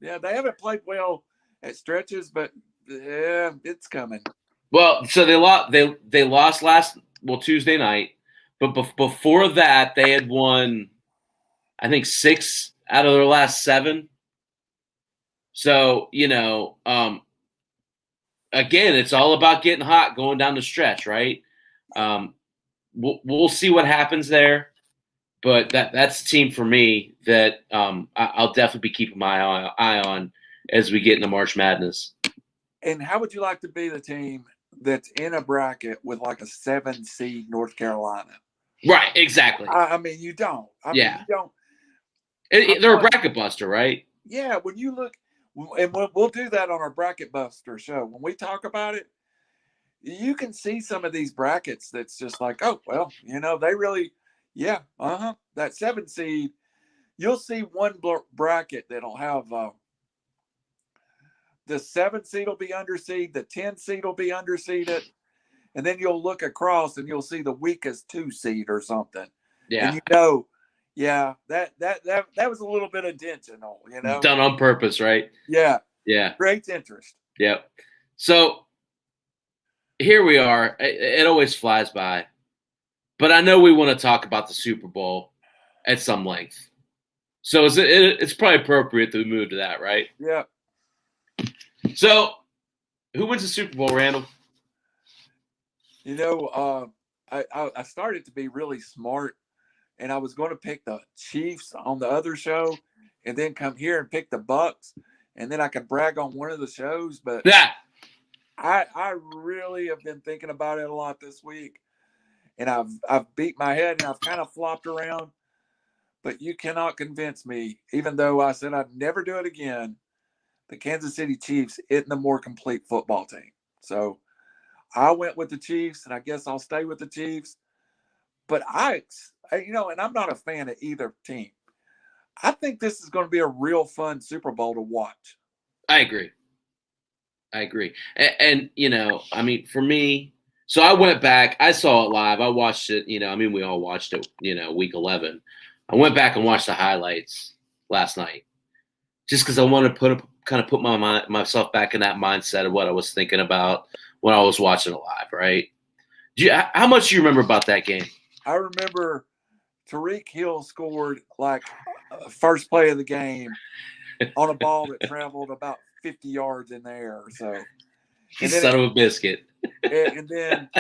They haven't played well at stretches, but yeah, it's coming. Well, so they lost Tuesday night, but before that they had won, I think 6 out of their last 7. So again, it's all about getting hot going down the stretch, right? We'll see what happens there, but that's the team for me that I'll definitely be keeping my eye on as we get into March Madness. And how would you like to be the team that's in a bracket with like a 7 seed North Carolina? Right, exactly. I mean, you don't. You don't. They're a bracket buster, right? Yeah, when you look, and we'll do that on our bracket buster show. When we talk about it, you can see some of these brackets that's just like, oh, well, they really, that 7 seed, you'll see one bracket that'll have the 7 seed will be underseed, the 10 seed will be underseeded, and then you'll look across and you'll see the weakest 2 seed or something. Yeah. And that was a little bit intentional, Done on purpose, right? Yeah. Yeah. Great interest. Yep. So here we are. It always flies by, but I know we want to talk about the Super Bowl at some length. So it's probably appropriate that we move to that, right? Yeah. So who wins the Super Bowl, Randall? I started to be really smart, and I was going to pick the Chiefs on the other show and then come here and pick the Bucks, and then I could brag on one of the shows. But yeah, I really have been thinking about it a lot this week, and I've beat my head and I've kind of flopped around, but you cannot convince me, even though I said I'd never do it again, the Kansas City Chiefs isn't the more complete football team. So I went with the Chiefs, and I guess I'll stay with the Chiefs. But and I'm not a fan of either team. I think this is going to be a real fun Super Bowl to watch. I agree. And I mean, for me, so I went back. I saw it live. I watched it. We all watched it. Week 11. I went back and watched the highlights last night, just because I wanted to put myself back in that mindset of what I was thinking about when I was watching it live. Right? How much do you remember about that game? I remember Tyreek Hill scored like first play of the game on a ball that traveled about 50 yards in the air. So, Son of a biscuit. And then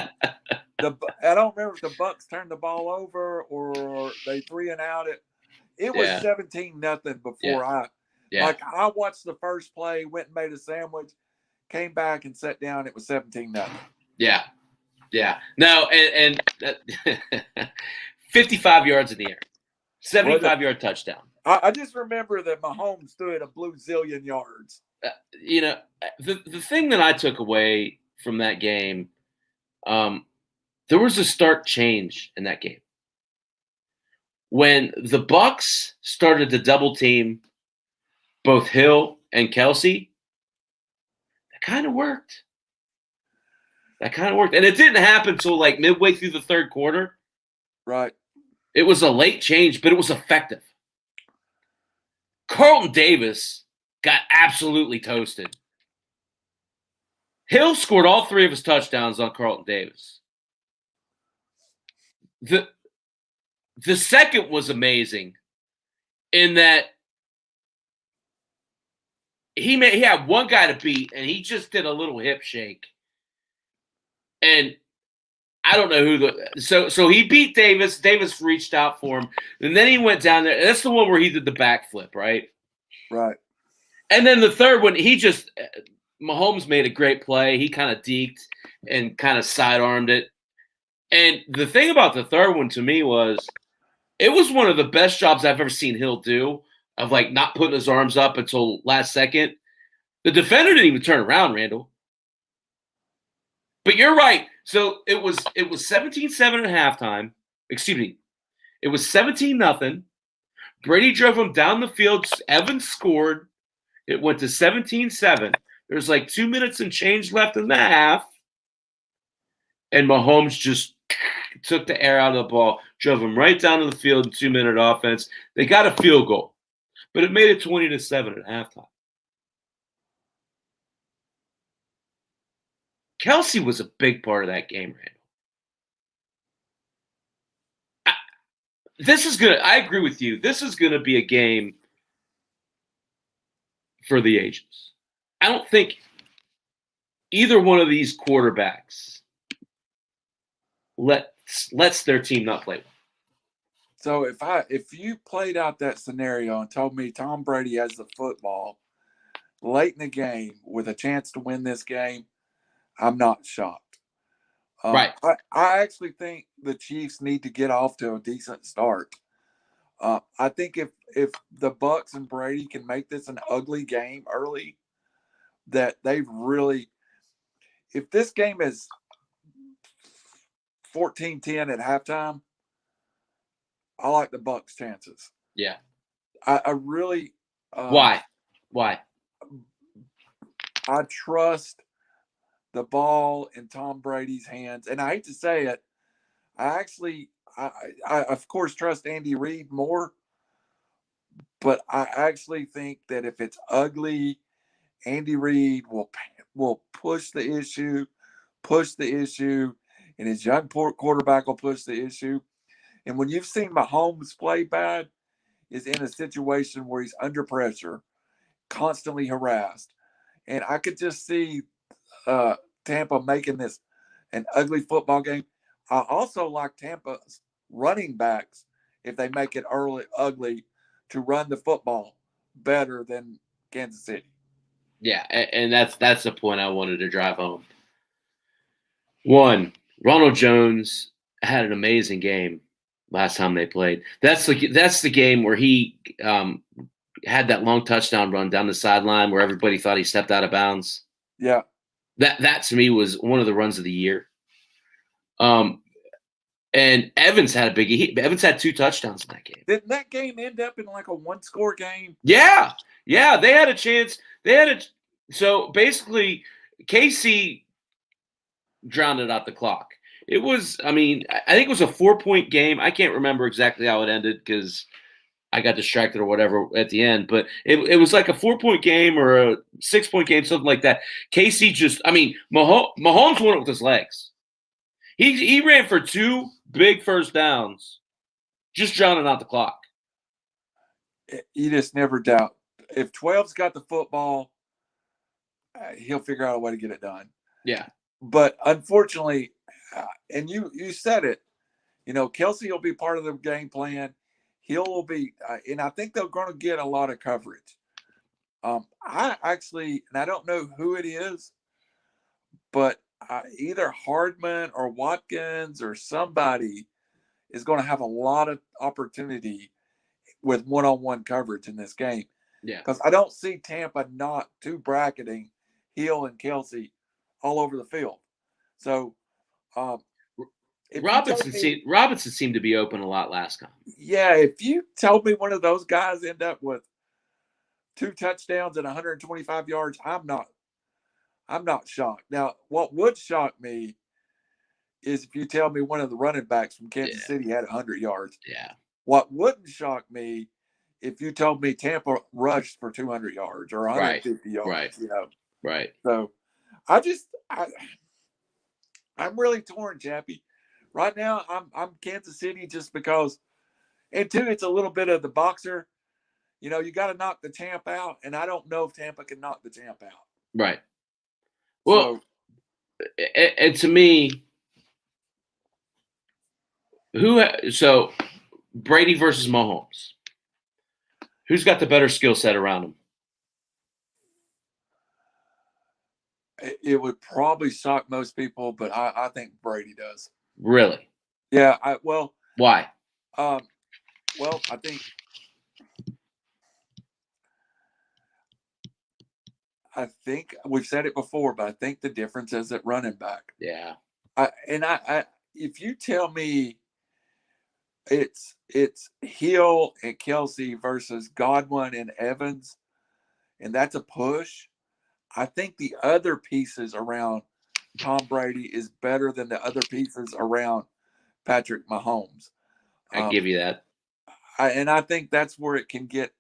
I don't remember if the Bucks turned the ball over or they 3-and-out it. It was 17-0 before I watched the first play, went and made a sandwich, came back and sat down. It was 17-0. Yeah. Yeah. No, and 55 yards in the air, 75-yard touchdown. I just remember that Mahomes threw it a blue zillion yards. The thing that I took away from that game, there was a stark change in that game. When the Bucks started to double team both Hill and Kelsey, that kind of worked. And it didn't happen until like midway through the third quarter. Right. It was a late change, but it was effective. Carlton Davis got absolutely toasted. Hill scored all 3 of his touchdowns on Carlton Davis. The second was amazing in that he had one guy to beat, and he just did a little hip shake. And I don't know who so he beat Davis. Davis reached out for him, and then he went down there. That's the one where he did the backflip, right? Right. And then the third one, Mahomes made a great play. He kind of deked and kind of sidearmed it. And the thing about the third one to me was It was one of the best jobs I've ever seen Hill do of like not putting his arms up until last second. The defender didn't even turn around, Randall. But you're right. So it was 17-7 at halftime. Excuse me. It was 17-0. Brady drove him down the field. Evans scored. It went to 17-7. There's like 2 minutes and change left in the half. And Mahomes just took the air out of the ball, drove him right down to the field in 2-minute offense. They got a field goal, but it made it 20-7 at halftime. Kelsey was a big part of that game, Randall. I agree with you. This is going to be a game for the ages. I don't think either one of these quarterbacks lets their team not play well. So if you played out that scenario and told me Tom Brady has the football late in the game with a chance to win this game, I'm not shocked. Right. I actually think the Chiefs need to get off to a decent start. I think if the Bucks and Brady can make this an ugly game early, that they've really, if this game is 14-10 at halftime, I like the Bucks' chances. Yeah. I really. Why? I trust the ball in Tom Brady's hands, and I hate to say it, I of course trust Andy Reid more, but I actually think that if it's ugly, Andy Reid will push the issue, and his young quarterback will push the issue. And when you've seen Mahomes play bad, is in a situation where he's under pressure, constantly harassed, and I could just see Tampa making this an ugly football game. I also like Tampa's running backs if they make it ugly to run the football better than Kansas City. Yeah, and that's the point I wanted to drive home. One, Ronald Jones had an amazing game last time they played. That's the game where he had that long touchdown run down the sideline where everybody thought he stepped out of bounds. Yeah. That to me was one of the runs of the year. And Evans had Evans had 2 touchdowns in that game. Didn't that game end up in like a 1-score game? Yeah. They had a chance. So basically, KC drowned out the clock. It was, I think it was a 4-point game. I can't remember exactly how it ended because I got distracted or whatever at the end. But it was like a 4-point game or a 6-point game, something like that. KC Mahomes won it with his legs. He ran for 2 big first downs, just drowning out the clock. You just never doubt. If 12's got the football, he'll figure out a way to get it done. Yeah. But unfortunately, and you said it, Kelsey will be part of the game plan. He'll be, and I think they're going to get a lot of coverage. I actually, and I don't know who it is, but either Hardman or Watkins or somebody is going to have a lot of opportunity with one-on-one coverage in this game. Yeah. Because I don't see Tampa not bracketing Hill and Kelsey all over the field. So Robinson seemed to be open a lot last time. Yeah, if you told me one of those guys end up with 2 touchdowns and 125 yards, I'm not shocked. Now, what would shock me is if you tell me one of the running backs from Kansas City had 100 yards. Yeah. What wouldn't shock me if you told me Tampa rushed for 200 yards or 150 yards. Right. Right. So I'm really torn, Chappy. Right now, I'm Kansas City just because, and 2, it's a little bit of the boxer. You got to knock the champ out, and I don't know if Tampa can knock the champ out. Right. Well, and to me, so Brady versus Mahomes, who's got the better skill set around him? It would probably shock most people, but I think Brady does. Really? Yeah. Why? Well, I think we've said it before, but I think the difference is at running back. Yeah. If you tell me it's Hill and Kelsey versus Godwin and Evans, and that's a push, I think the other pieces around Tom Brady is better than the other pieces around Patrick Mahomes. I give you that. I think that's where it can get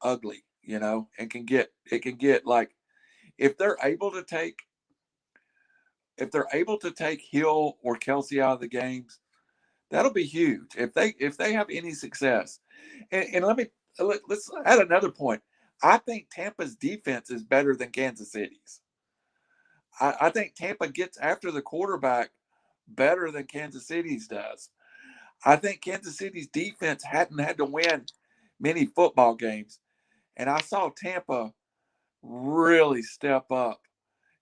ugly, and can get like if they're able to take Hill or Kelsey out of the games, that'll be huge. If they have any success, and let's add another point. I think Tampa's defense is better than Kansas City's. I think Tampa gets after the quarterback better than Kansas City's does. I think Kansas City's defense hadn't had to win many football games, and I saw Tampa really step up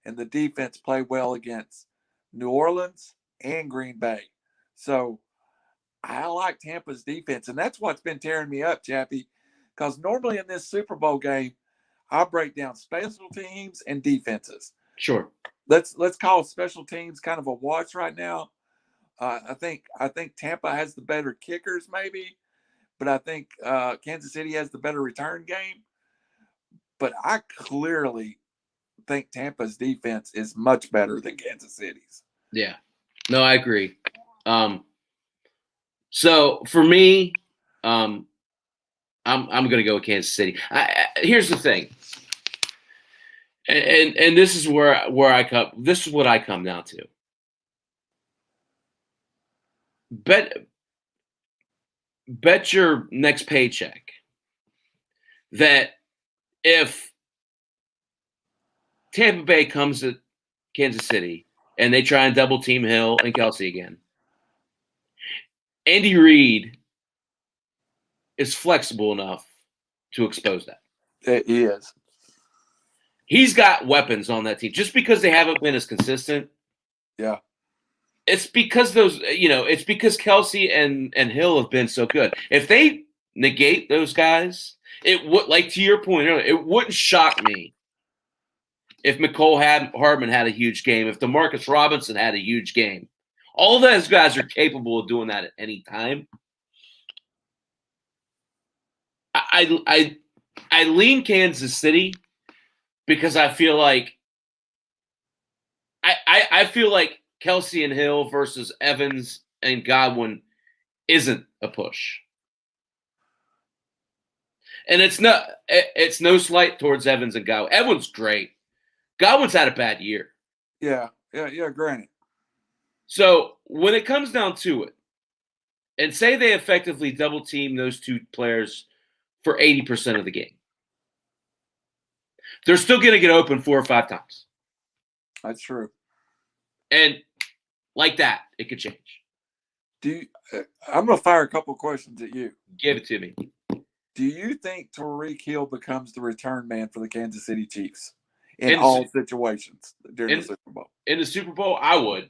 and the defense play well against New Orleans and Green Bay. So I like Tampa's defense, and that's what's been tearing me up, Chappie, because normally in this Super Bowl game, I break down special teams and defenses. Sure. Let's call special teams kind of a wash right now. I think Tampa has the better kickers, maybe, but I think Kansas City has the better return game. But I clearly think Tampa's defense is much better than Kansas City's. Yeah. No, I agree. So for me, I'm going to go with Kansas City. Here's the thing, and this is where I come. This is what I come down to. Bet your next paycheck that if Tampa Bay comes to Kansas City and they try and double team Hill and Kelsey again, Andy Reid is flexible enough to expose that. He is. He's got weapons on that team. Just because they haven't been as consistent. Yeah. It's because it's because Kelsey and Hill have been so good. If they negate those guys, it would, like to your point earlier, it wouldn't shock me if McCole Hardman had a huge game, if DeMarcus Robinson had a huge game. All of those guys are capable of doing that at any time. I lean Kansas City because I feel like I feel like Kelsey and Hill versus Evans and Godwin isn't a push. And it's no slight towards Evans and Godwin. Evans great. Godwin's had a bad year. Yeah, granted. So when it comes down to it, and say they effectively double team those two players for 80% of the game, they're still going to get open 4 or 5 times. That's true. And like that, it could change. I'm going to fire a couple questions at you. Give it to me. Do you think Tyreek Hill becomes the return man for the Kansas City Chiefs in all situations during the Super Bowl? In the Super Bowl, I would.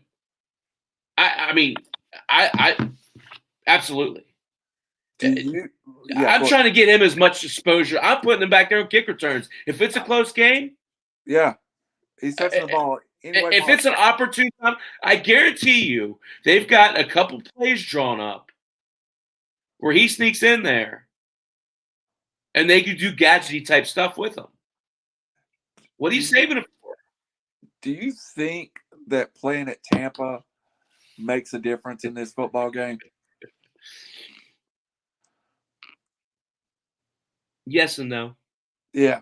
I mean, I absolutely. I'm trying to get him as much exposure. I'm putting him back there on kick returns. If it's a close game, yeah, he's touching the ball. If it's an opportune time, I guarantee you they've got a couple plays drawn up where he sneaks in there, and they could do gadgety type stuff with him. What are you saving him for? Do you think that playing at Tampa makes a difference in this football game? Yes and no. Yeah.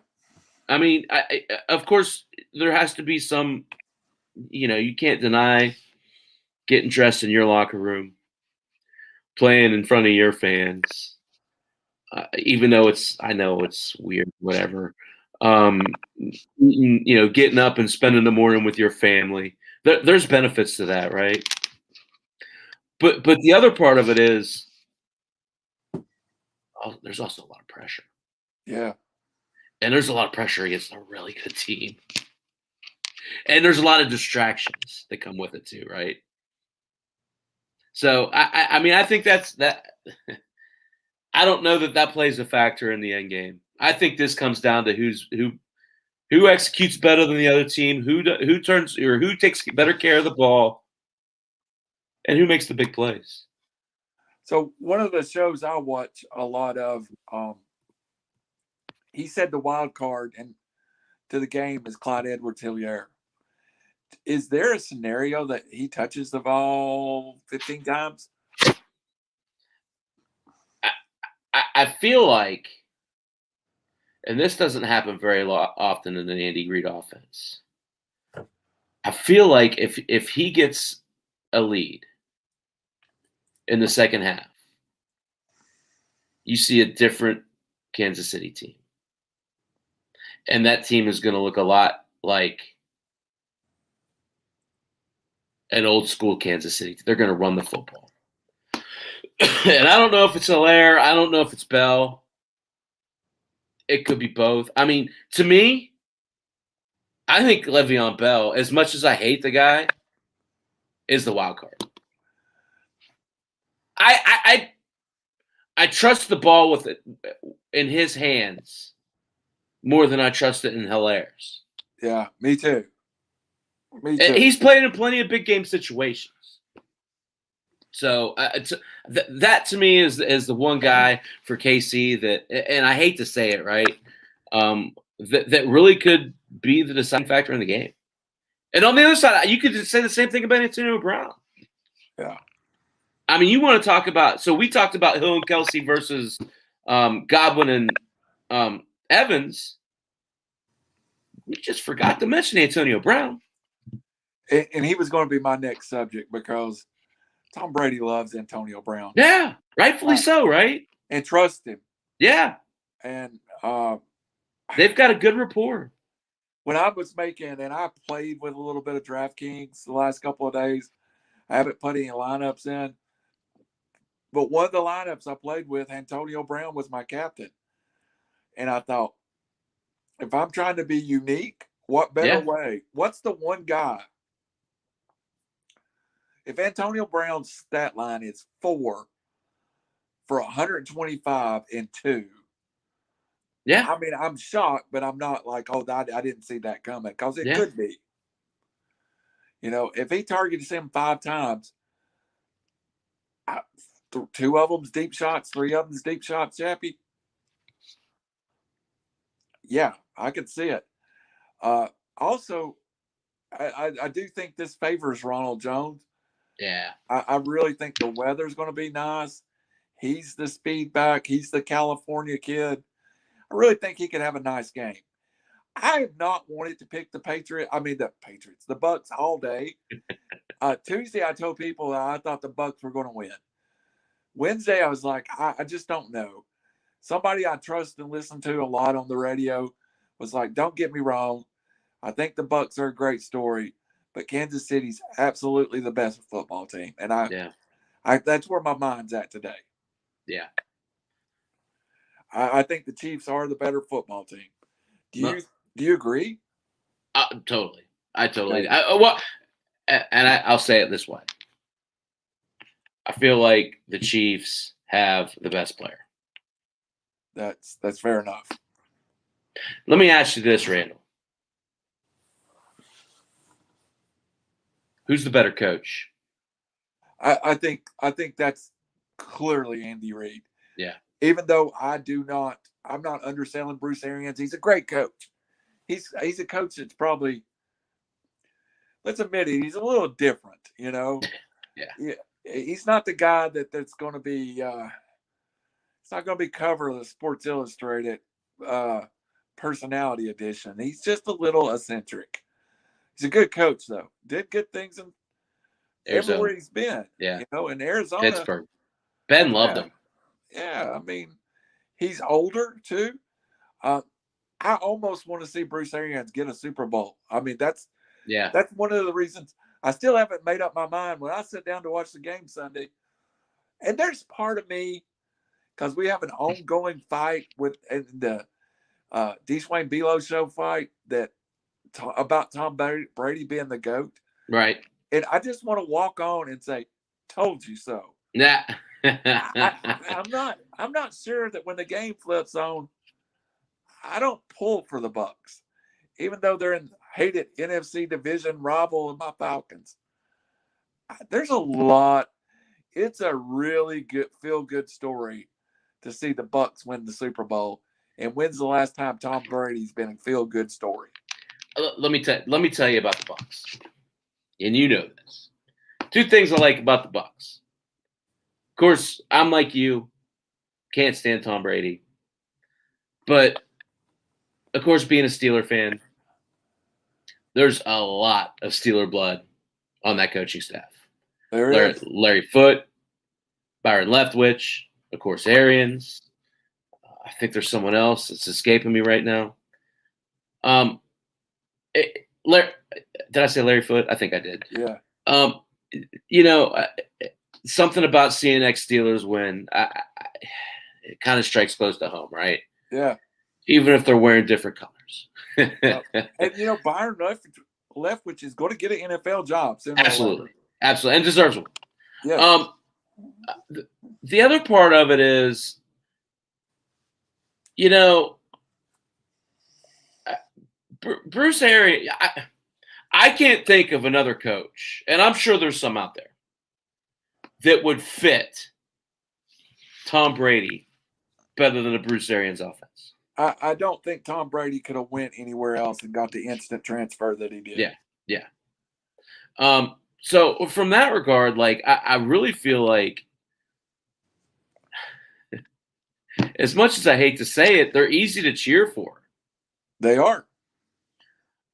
I mean, of course, there has to be some, you can't deny getting dressed in your locker room, playing in front of your fans, even though I know it's weird, whatever. Getting up and spending the morning with your family. There's benefits to that, right? But the other part of it is, there's also a lot of pressure. Yeah. And there's a lot of pressure against a really good team. And there's a lot of distractions that come with it too, right? So, I mean, I think that's that. I don't know that plays a factor in the end game. I think this comes down to who executes better than the other team, who turns or who takes better care of the ball, and who makes the big plays. So one of the shows I watch a lot of, he said the wild card and to the game is Clyde Edwards-Helaire. Is there a scenario that he touches the ball 15 times? I feel like, and this doesn't happen very often in an Andy Reid offense. I feel like if he gets a lead in the second half, you see a different Kansas City team. And that team is going to look a lot like an old school Kansas City. They're going to run the football. And I don't know if it's Hilaire. I don't know if it's Bell. It could be both. I mean, to me, I think Le'Veon Bell, as much as I hate the guy, is the wild card. I trust the ball with it in his hands more than I trust it in Hilaire's. Yeah, me too. Me too. He's played in plenty of big game situations. So that to me is the one guy for KC that, and I hate to say it, right, that really could be the deciding factor in the game. And on the other side, you could say the same thing about Antonio Brown. Yeah. I mean, you want to talk about – so we talked about Hill and Kelsey versus Godwin and Evans. We just forgot to mention Antonio Brown. And he was going to be my next subject because Tom Brady loves Antonio Brown. Yeah, rightfully so, right? And trust him. Yeah. And they've got a good rapport. When I was making – and I played with a little bit of DraftKings the last couple of days. I haven't put any lineups in. But one of the lineups I played with, Antonio Brown was my captain. And I thought, if I'm trying to be unique, what better way? What's the one guy? If Antonio Brown's stat line is 4 for 125 and 2. Yeah. I mean, I'm shocked, but I'm not like, oh, I didn't see that coming, because it could be. You know, if he targets him 5 times, 2 of them's deep shots, 3 of them's deep shots, Chappy. Yeah, I could see it. Also, I do think this favors Ronald Jones. Yeah. I really think the weather's going to be nice. He's the speed back. He's the California kid. I really think he could have a nice game. I have not wanted to pick the Bucks all day. Tuesday, I told people that I thought the Bucks were going to win. Wednesday, I was like, I just don't know. Somebody I trust and listen to a lot on the radio was like, don't get me wrong. I think the Bucks are a great story, but Kansas City's absolutely the best football team. And that's where my mind's at today. Yeah. I think the Chiefs are the better football team. Do you agree? Totally. I totally. I'll say it this way. I feel like the Chiefs have the best player. That's fair enough. Let me ask you this, Randall. Who's the better coach? I think that's clearly Andy Reid. Yeah. Even though I'm not underselling Bruce Arians. He's a great coach. He's a coach that's probably, let's admit it, he's a little different, you know. Yeah. He's not the guy that's going to be it's not going to be cover of the Sports Illustrated personality edition. He's just a little eccentric. He's a good coach, though. Did good things in everywhere he's been. Yeah. You know, in Arizona. Pittsburgh. Ben loved him. Yeah, I mean, he's older, too. I almost want to see Bruce Arians get a Super Bowl. I mean, that's one of the reasons. I still haven't made up my mind when I sit down to watch the game Sunday. And there's part of me, because we have an ongoing fight with the Dwayne Below show fight about Tom Brady being the GOAT. Right. And I just want to walk on and say, told you so. Yeah. I'm not sure that when the game flips on, I don't pull for the Bucks, even though they're in hated NFC division rival of my Falcons. There's a lot. It's a really good feel good story to see the Bucks win the Super Bowl. And when's the last time Tom Brady's been a feel good story? Let me tell you about the Bucks, and you know this. Two things I like about the Bucks. Of course, I'm like you, can't stand Tom Brady, but of course, being a Steeler fan, there's a lot of Steeler blood on that coaching staff. Larry Foote, Byron Leftwich, of course, Arians. I think there's someone else that's escaping me right now. Did I say Larry Foote? I think I did. Yeah. You know, something about seeing ex-Steelers win, it kind of strikes close to home, right? Yeah. Even if they're wearing different colors. And, you know, Byron Leftwich is going to get an NFL job soon. Absolutely. Absolutely. And deserves one. Yeah. The other part of it is, you know, Bruce Arians, I can't think of another coach, and I'm sure there's some out there, that would fit Tom Brady better than a Bruce Arians offense. I don't think Tom Brady could have went anywhere else and got the instant transfer that he did. Yeah. So from that regard, like I really feel like, as much as I hate to say it, they're easy to cheer for. They are.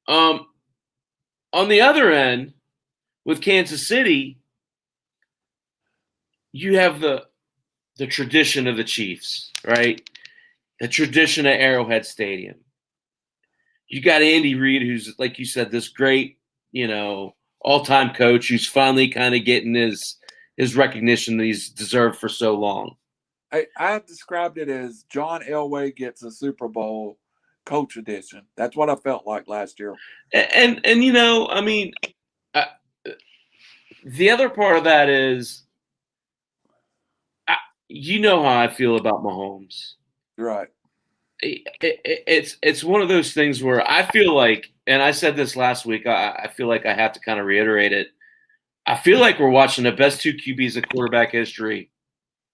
On the other end, with Kansas City, you have the tradition of the Chiefs, right? The tradition of Arrowhead Stadium. You got Andy Reid, who's, like you said, this great, you know, all-time coach who's finally kind of getting his recognition that he's deserved for so long. I described it as John Elway gets a Super Bowl coach edition. That's what I felt like last year. And you know, I mean, the other part of that is, you know how I feel about Mahomes. Right. It's one of those things where I feel like, and I said this last week, I feel like I have to kind of reiterate it. I feel like we're watching the best two QBs in quarterback history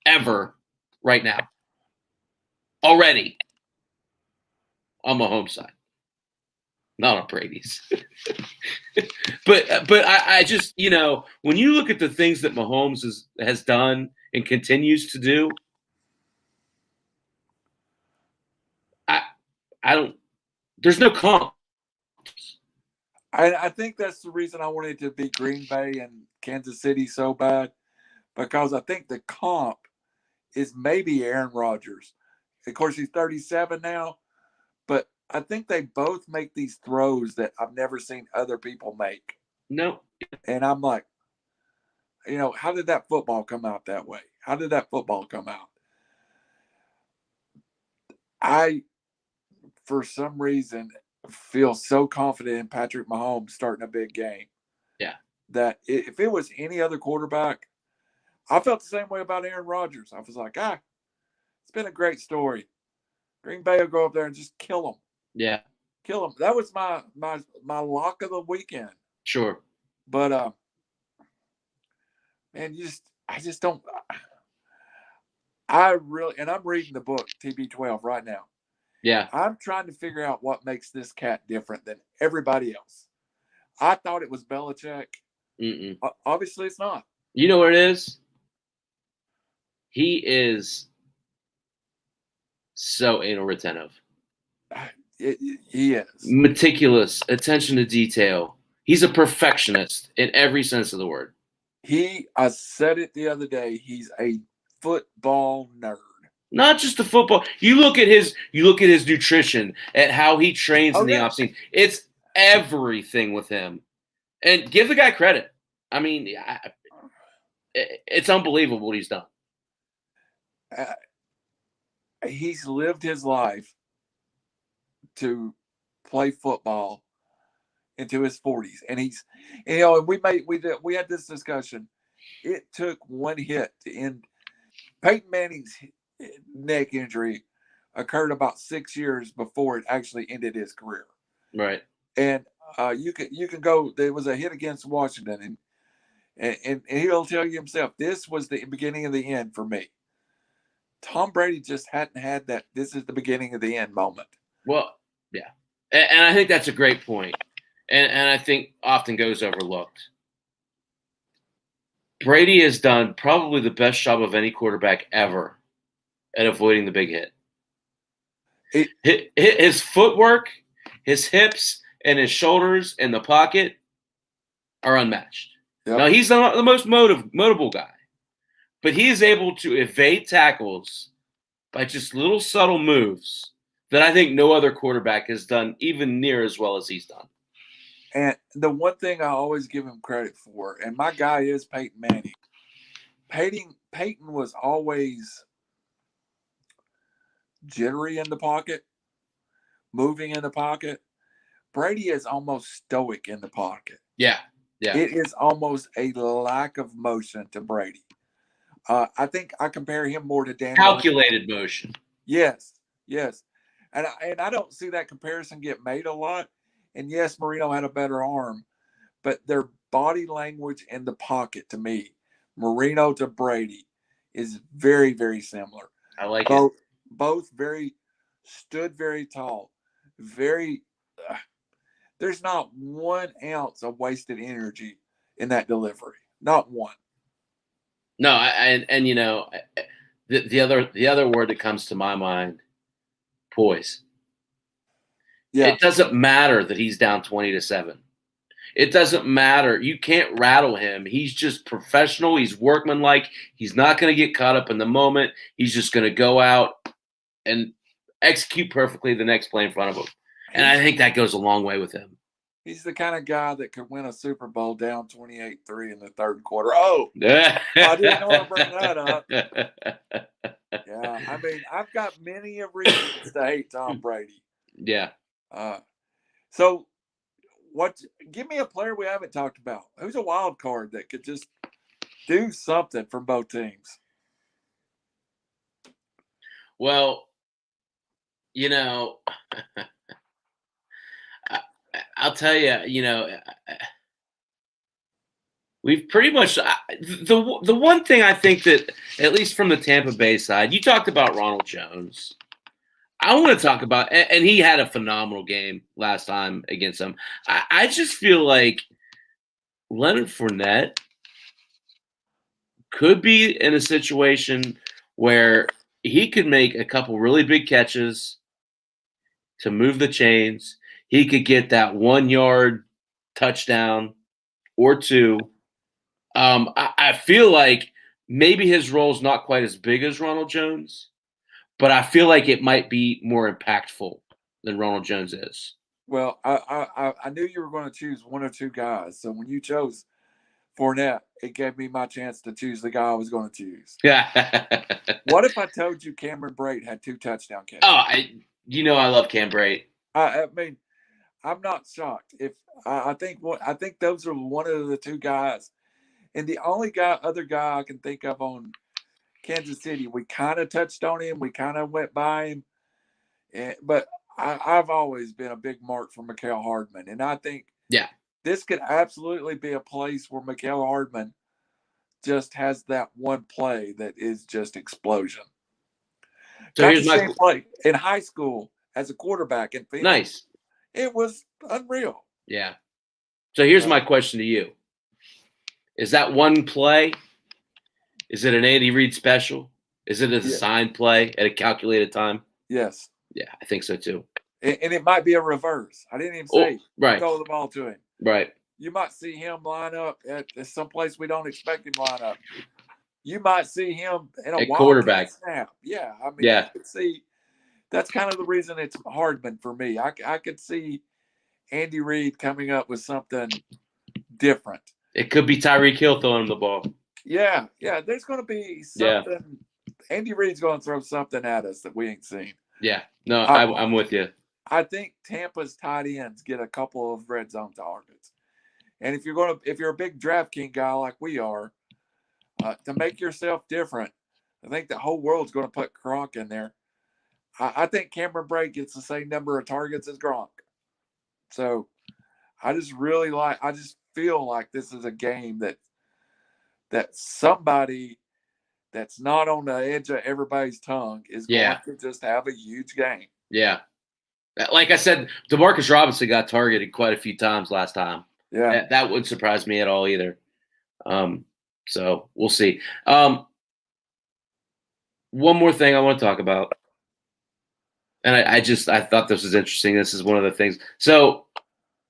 ever right now. Already. On Mahomes' side. Not on Brady's. but I just, you know, when you look at the things that Mahomes has done and continues to do, I don't. There's no comp. I think that's the reason I wanted to be Green Bay and Kansas City so bad, because I think the comp is maybe Aaron Rodgers. Of course, he's 37 now, but I think they both make these throws that I've never seen other people make. No. And I'm like, you know, how did that football come out that way? How did that football come out? I, for some reason, feel so confident in Patrick Mahomes starting a big game. Yeah. That if it was any other quarterback, I felt the same way about Aaron Rodgers. I was like, it's been a great story. Green Bay will go up there and just kill them. Yeah. Kill them. That was my lock of the weekend. Sure. But man, I just don't. I really, and I'm reading the book TB12 right now. Yeah. I'm trying to figure out what makes this cat different than everybody else. I thought it was Belichick. Obviously, it's not. You know what it is? He is so anal retentive. He is. Meticulous, attention to detail. He's a perfectionist in every sense of the word. I said it the other day, he's a football nerd. Not just the football. You look at his nutrition, at how he trains in the offseason. It's everything with him. And give the guy credit. I mean, it's unbelievable what he's done. He's lived his life to play football into his 40s, and he's, you know, we had this discussion. It took one hit to end. Peyton Manning's neck injury occurred about 6 years before it actually ended his career. Right. And you can go. There was a hit against Washington, and he'll tell you himself, this was the beginning of the end for me. Tom Brady just hadn't had that. This is the beginning of the end moment. Well, yeah, and I think that's a great point, and I think often goes overlooked. Brady has done probably the best job of any quarterback ever at avoiding the big hit. His footwork, his hips, and his shoulders in the pocket are unmatched. Yep. Now, he's not the most motivable guy, but he is able to evade tackles by just little subtle moves that I think no other quarterback has done even near as well as he's done. And the one thing I always give him credit for, and my guy is Peyton Manning. Peyton was always jittery in the pocket, moving in the pocket. Brady is almost stoic in the pocket. Yeah. It is almost a lack of motion to Brady. I think I compare him more to Dan. Calculated motion. Yes. And I don't see that comparison get made a lot. And yes, Marino had a better arm, but their body language in the pocket, to me, Marino to Brady, is very, very similar. I like it. Both stood very tall. There's not 1 ounce of wasted energy in that delivery. Not one. No, and you know, the other word that comes to my mind, poise. Yeah. It doesn't matter that he's down 20-7. It doesn't matter. You can't rattle him. He's just professional. He's workmanlike. He's not going to get caught up in the moment. He's just going to go out and execute perfectly the next play in front of him. And I think that goes a long way with him. He's the kind of guy that could win a Super Bowl down 28-3 in the third quarter. Oh, I didn't want to bring that up. Yeah, I mean, I've got many reasons to hate Tom Brady. Yeah. So, give me a player we haven't talked about. Who's a wild card that could just do something for both teams? Well, you know, I'll tell you, you know, we've pretty much the one thing I think that, at least from the Tampa Bay side, you talked about Ronald Jones. I want to talk about, and he had a phenomenal game last time against them. I just feel like Leonard Fournette could be in a situation where he could make a couple really big catches to move the chains. He could get that 1 yard touchdown or two. I feel like maybe his role is not quite as big as Ronald Jones, but I feel like it might be more impactful than Ronald Jones is. Well, I knew you were going to choose one or two guys. So when you chose Fournette, it gave me my chance to choose the guy I was going to choose. Yeah. What if I told you Cameron Brate had 2 touchdown catches? Oh, I love Cam Brate. I mean, I'm not shocked. If I think those are one of the 2 guys, and the only other guy I can think of on Kansas City, we kind of touched on him. We kind of went by him. But I've always been a big mark for Mecole Hardman. And I think this could absolutely be a place where Mecole Hardman just has that one play that is just explosion. So here's my play in high school as a quarterback in Phoenix. Nice. It was unreal. Yeah. So here's my question to you. Is that one play? Is it an Andy Reid special? Is it a designed play at a calculated time? Yes. Yeah, I think so too. And it might be a reverse. I didn't even say throw the ball to him. Right. You might see him line up at some place we don't expect him to line up. You might see him in a quarterback snap. Yeah, I mean, I could see. That's kind of the reason it's Hardman for me. I could see Andy Reid coming up with something different. It could be Tyreek Hill throwing the ball. Yeah. There's going to be something. Yeah. Andy Reid's going to throw something at us that we ain't seen. Yeah. No, I'm with you. I think Tampa's tight ends get a couple of red zone targets. And if you're a big DraftKings guy like we are, to make yourself different, I think the whole world's going to put Gronk in there. I think Cameron Brate gets the same number of targets as Gronk. So I just feel like this is a game that somebody that's not on the edge of everybody's tongue is going to just have a huge game. Yeah. Like I said, Demarcus Robinson got targeted quite a few times last time. Yeah. That wouldn't surprise me at all either. So we'll see. One more thing I want to talk about. And I thought this was interesting. This is one of the things. So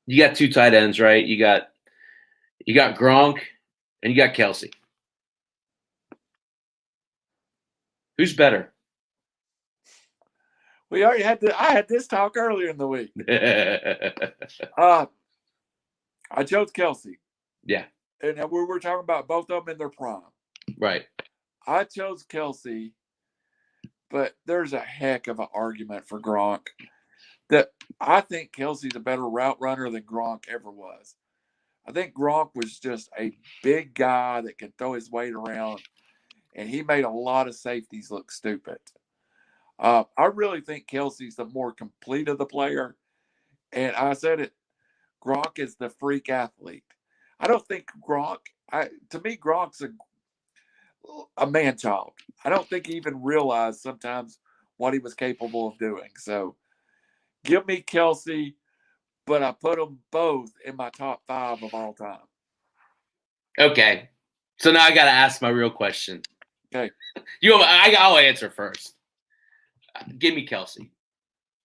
you got two tight ends, right? You got Gronk and you got Kelsey. Who's better? We already had I had this talk earlier in the week. I chose Kelsey. Yeah. And we're talking about both of them in their prime. Right. I chose Kelsey, but there's a heck of an argument for Gronk that I think Kelsey's a better route runner than Gronk ever was. I think Gronk was just a big guy that can throw his weight around, and he made a lot of safeties look stupid. I really think Kelsey's the more complete of the player. And I said it, Gronk is the freak athlete. I don't think to me, Gronk's a man-child. I don't think he even realized sometimes what he was capable of doing. So give me Kelsey, but I put them both in my top 5 of all time. Okay. So now I got to ask my real question. Okay. I'll answer first. Give me Kelsey.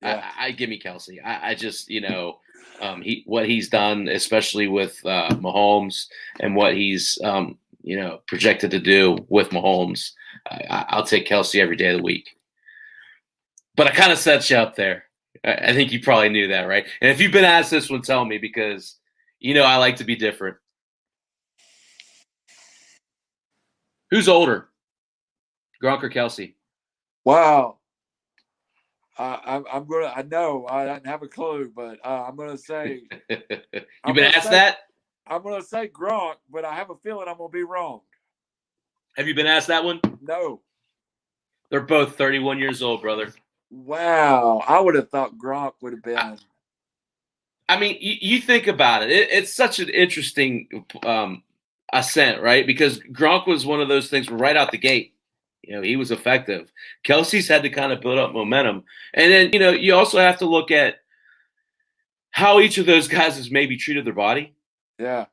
Yeah. Give me Kelsey. I just, what he's done, especially with Mahomes and what he's, projected to do with Mahomes. I'll take Kelsey every day of the week. But I kind of set you up there. I think you probably knew that, right? And if you've been asked this one, tell me, because, I like to be different. Who's older, Gronk or Kelsey? Wow. I know I didn't have a clue, but I'm going to say. You've been asked that? I'm going to say Gronk, but I have a feeling I'm going to be wrong. Have you been asked that one? No. They're both 31 years old, brother. Wow. I would have thought Gronk would have been. I mean, you think about it. It's such an interesting ascent, right? Because Gronk was one of those things right out the gate. He was effective. Kelsey's had to kind of build up momentum. And then, you also have to look at how each of those guys has maybe treated their body. Yeah.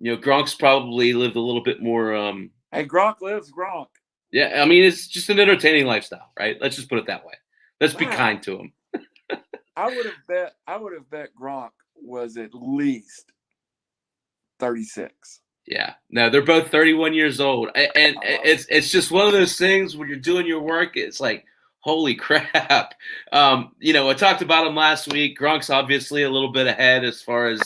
Gronk's probably lived a little bit more. Hey, Gronk lives Gronk. Yeah. I mean, it's just an entertaining lifestyle, right? Let's just put it that way. Let's be kind to him. I would have bet Gronk was at least 36. Yeah, no, they're both 31 years old, and it's just one of those things when you're doing your work. It's like, holy crap. I talked about him last week. Gronk's obviously a little bit ahead as far as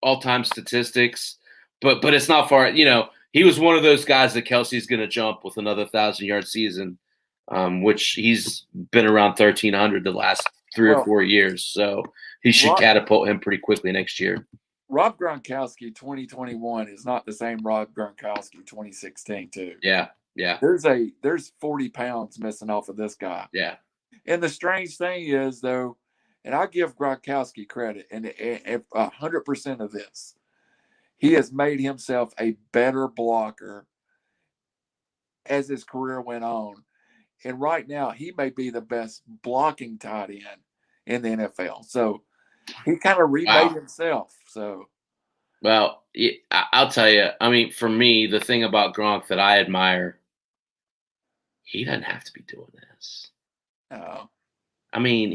all-time statistics, but it's not far. He was one of those guys that Kelsey's going to jump with another 1,000-yard season, which he's been around 1,300 the last 3 or 4 years. So he should catapult him pretty quickly next year. Rob Gronkowski 2021 is not the same Rob Gronkowski 2016 too. Yeah. There's 40 pounds missing off of this guy. Yeah. And the strange thing is, though, and I give Gronkowski credit, and 100% of this, he has made himself a better blocker as his career went on. And right now, he may be the best blocking tight end in the NFL. So he kind of remade himself. So, well, I'll tell you. I mean, for me, the thing about Gronk that I admire, he doesn't have to be doing this. No. I mean,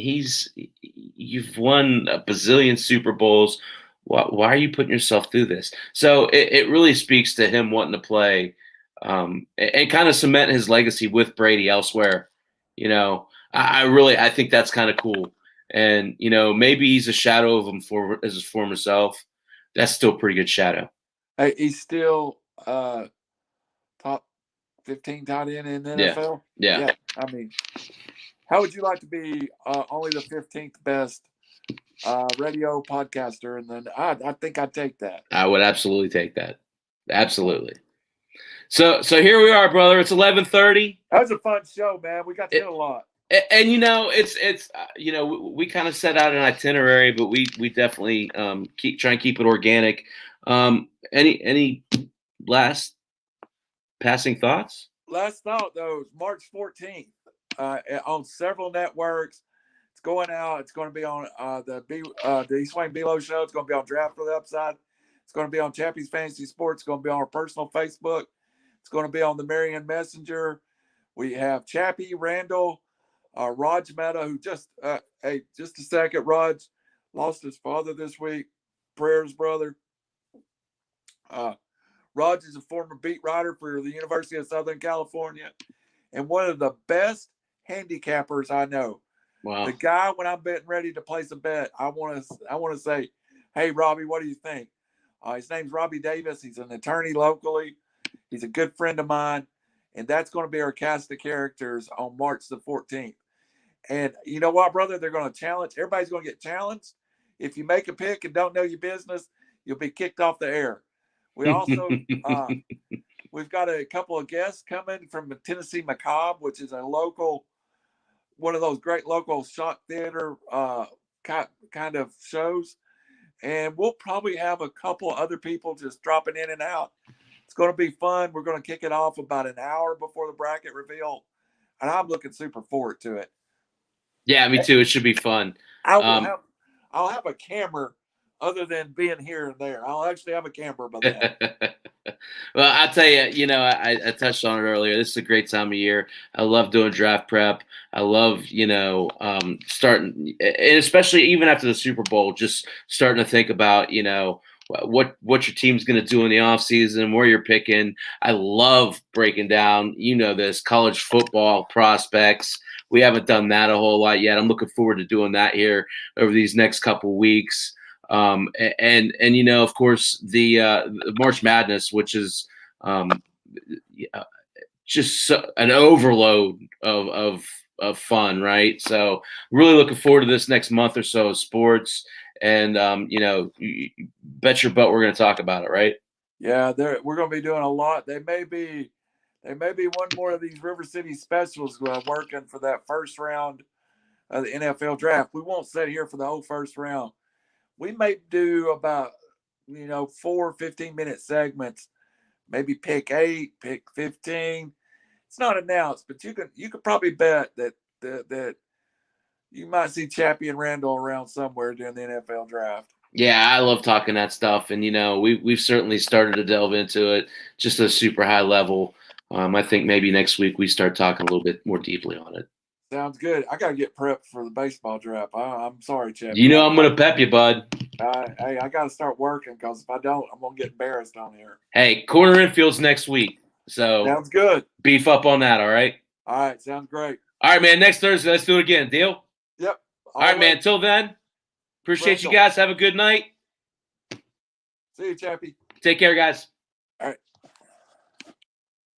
you've won a bazillion Super Bowls. Why are you putting yourself through this? So it really speaks to him wanting to play and kind of cement his legacy with Brady elsewhere. I think that's kind of cool. And, maybe he's a shadow of him as his former self. That's still a pretty good shadow. Hey, he's still top 15 tight end in the NFL? Yeah. I mean, how would you like to be only the 15th best radio podcaster? And then I think I'd take that. I would absolutely take that. Absolutely. So here we are, brother. It's 11:30. That was a fun show, man. We got to hit a lot. And it's we kind of set out an itinerary, but we definitely try and keep it organic. Any last passing thoughts? Last thought though, March 14th on several networks. It's going out. It's going to be on the East Wayne Below show. It's going to be on Draft for the Upside. It's going to be on Chappy's Fantasy Sports. It's going to be on our personal Facebook. It's going to be on the Marion Messenger. We have Chappy, Randall, Raj Mehta, who just a second. Raj lost his father this week. Prayers, brother. Raj is a former beat writer for the University of Southern California and one of the best handicappers I know. Wow. The guy, when I'm betting ready to place a bet, I want to say, hey, Robbie, what do you think? His name's Robbie Davis. He's an attorney locally. He's a good friend of mine. And that's going to be our cast of characters on March the 14th. And you know what, brother? They're going to challenge. Everybody's going to get challenged. If you make a pick and don't know your business, you'll be kicked off the air. We also, we've got a couple of guests coming from Tennessee Macabre, which is one of those great local shot theater kind of shows. And we'll probably have a couple other people just dropping in and out. It's going to be fun. We're going to kick it off about an hour before the bracket reveal. And I'm looking super forward to it. Yeah, me too. It should be fun. I'll have a camera other than being here and there. I'll actually have a camera by then. Well, I'll tell you, I touched on it earlier. This is a great time of year. I love doing draft prep. I love, starting, and especially even after the Super Bowl, just starting to think about, what your team's going to do in the offseason, where you're picking. I love breaking down, this college football prospects. We haven't done that a whole lot yet. I'm looking forward to doing that here over these next couple weeks. And of course, the March Madness, which is just an overload of fun, right? So really looking forward to this next month or so of sports. And, you bet your butt we're going to talk about it, right? Yeah, we're going to be doing a lot. They may be one more of these River City specials working for that first round of the NFL draft. We won't sit here for the whole first round. We may do about, 4 15-minute segments, maybe pick 8, pick 15. It's not announced, but you could probably bet that you might see Chappy and Randall around somewhere during the NFL draft. Yeah, I love talking that stuff, and we've certainly started to delve into it just at a super high level. I think maybe next week we start talking a little bit more deeply on it. Sounds good. I got to get prepped for the baseball draft. I'm sorry, Chip. I'm going to pep you, bud. Hey, I got to start working because if I don't, I'm going to get embarrassed on here. Hey, corner infield's next week. So sounds good. Beef up on that, all right? All right, sounds great. All right, man. Next Thursday, let's do it again. Deal? Yep. All right, man. Till then, appreciate you guys. Have a good night. See you, Chappy. Take care, guys. All right.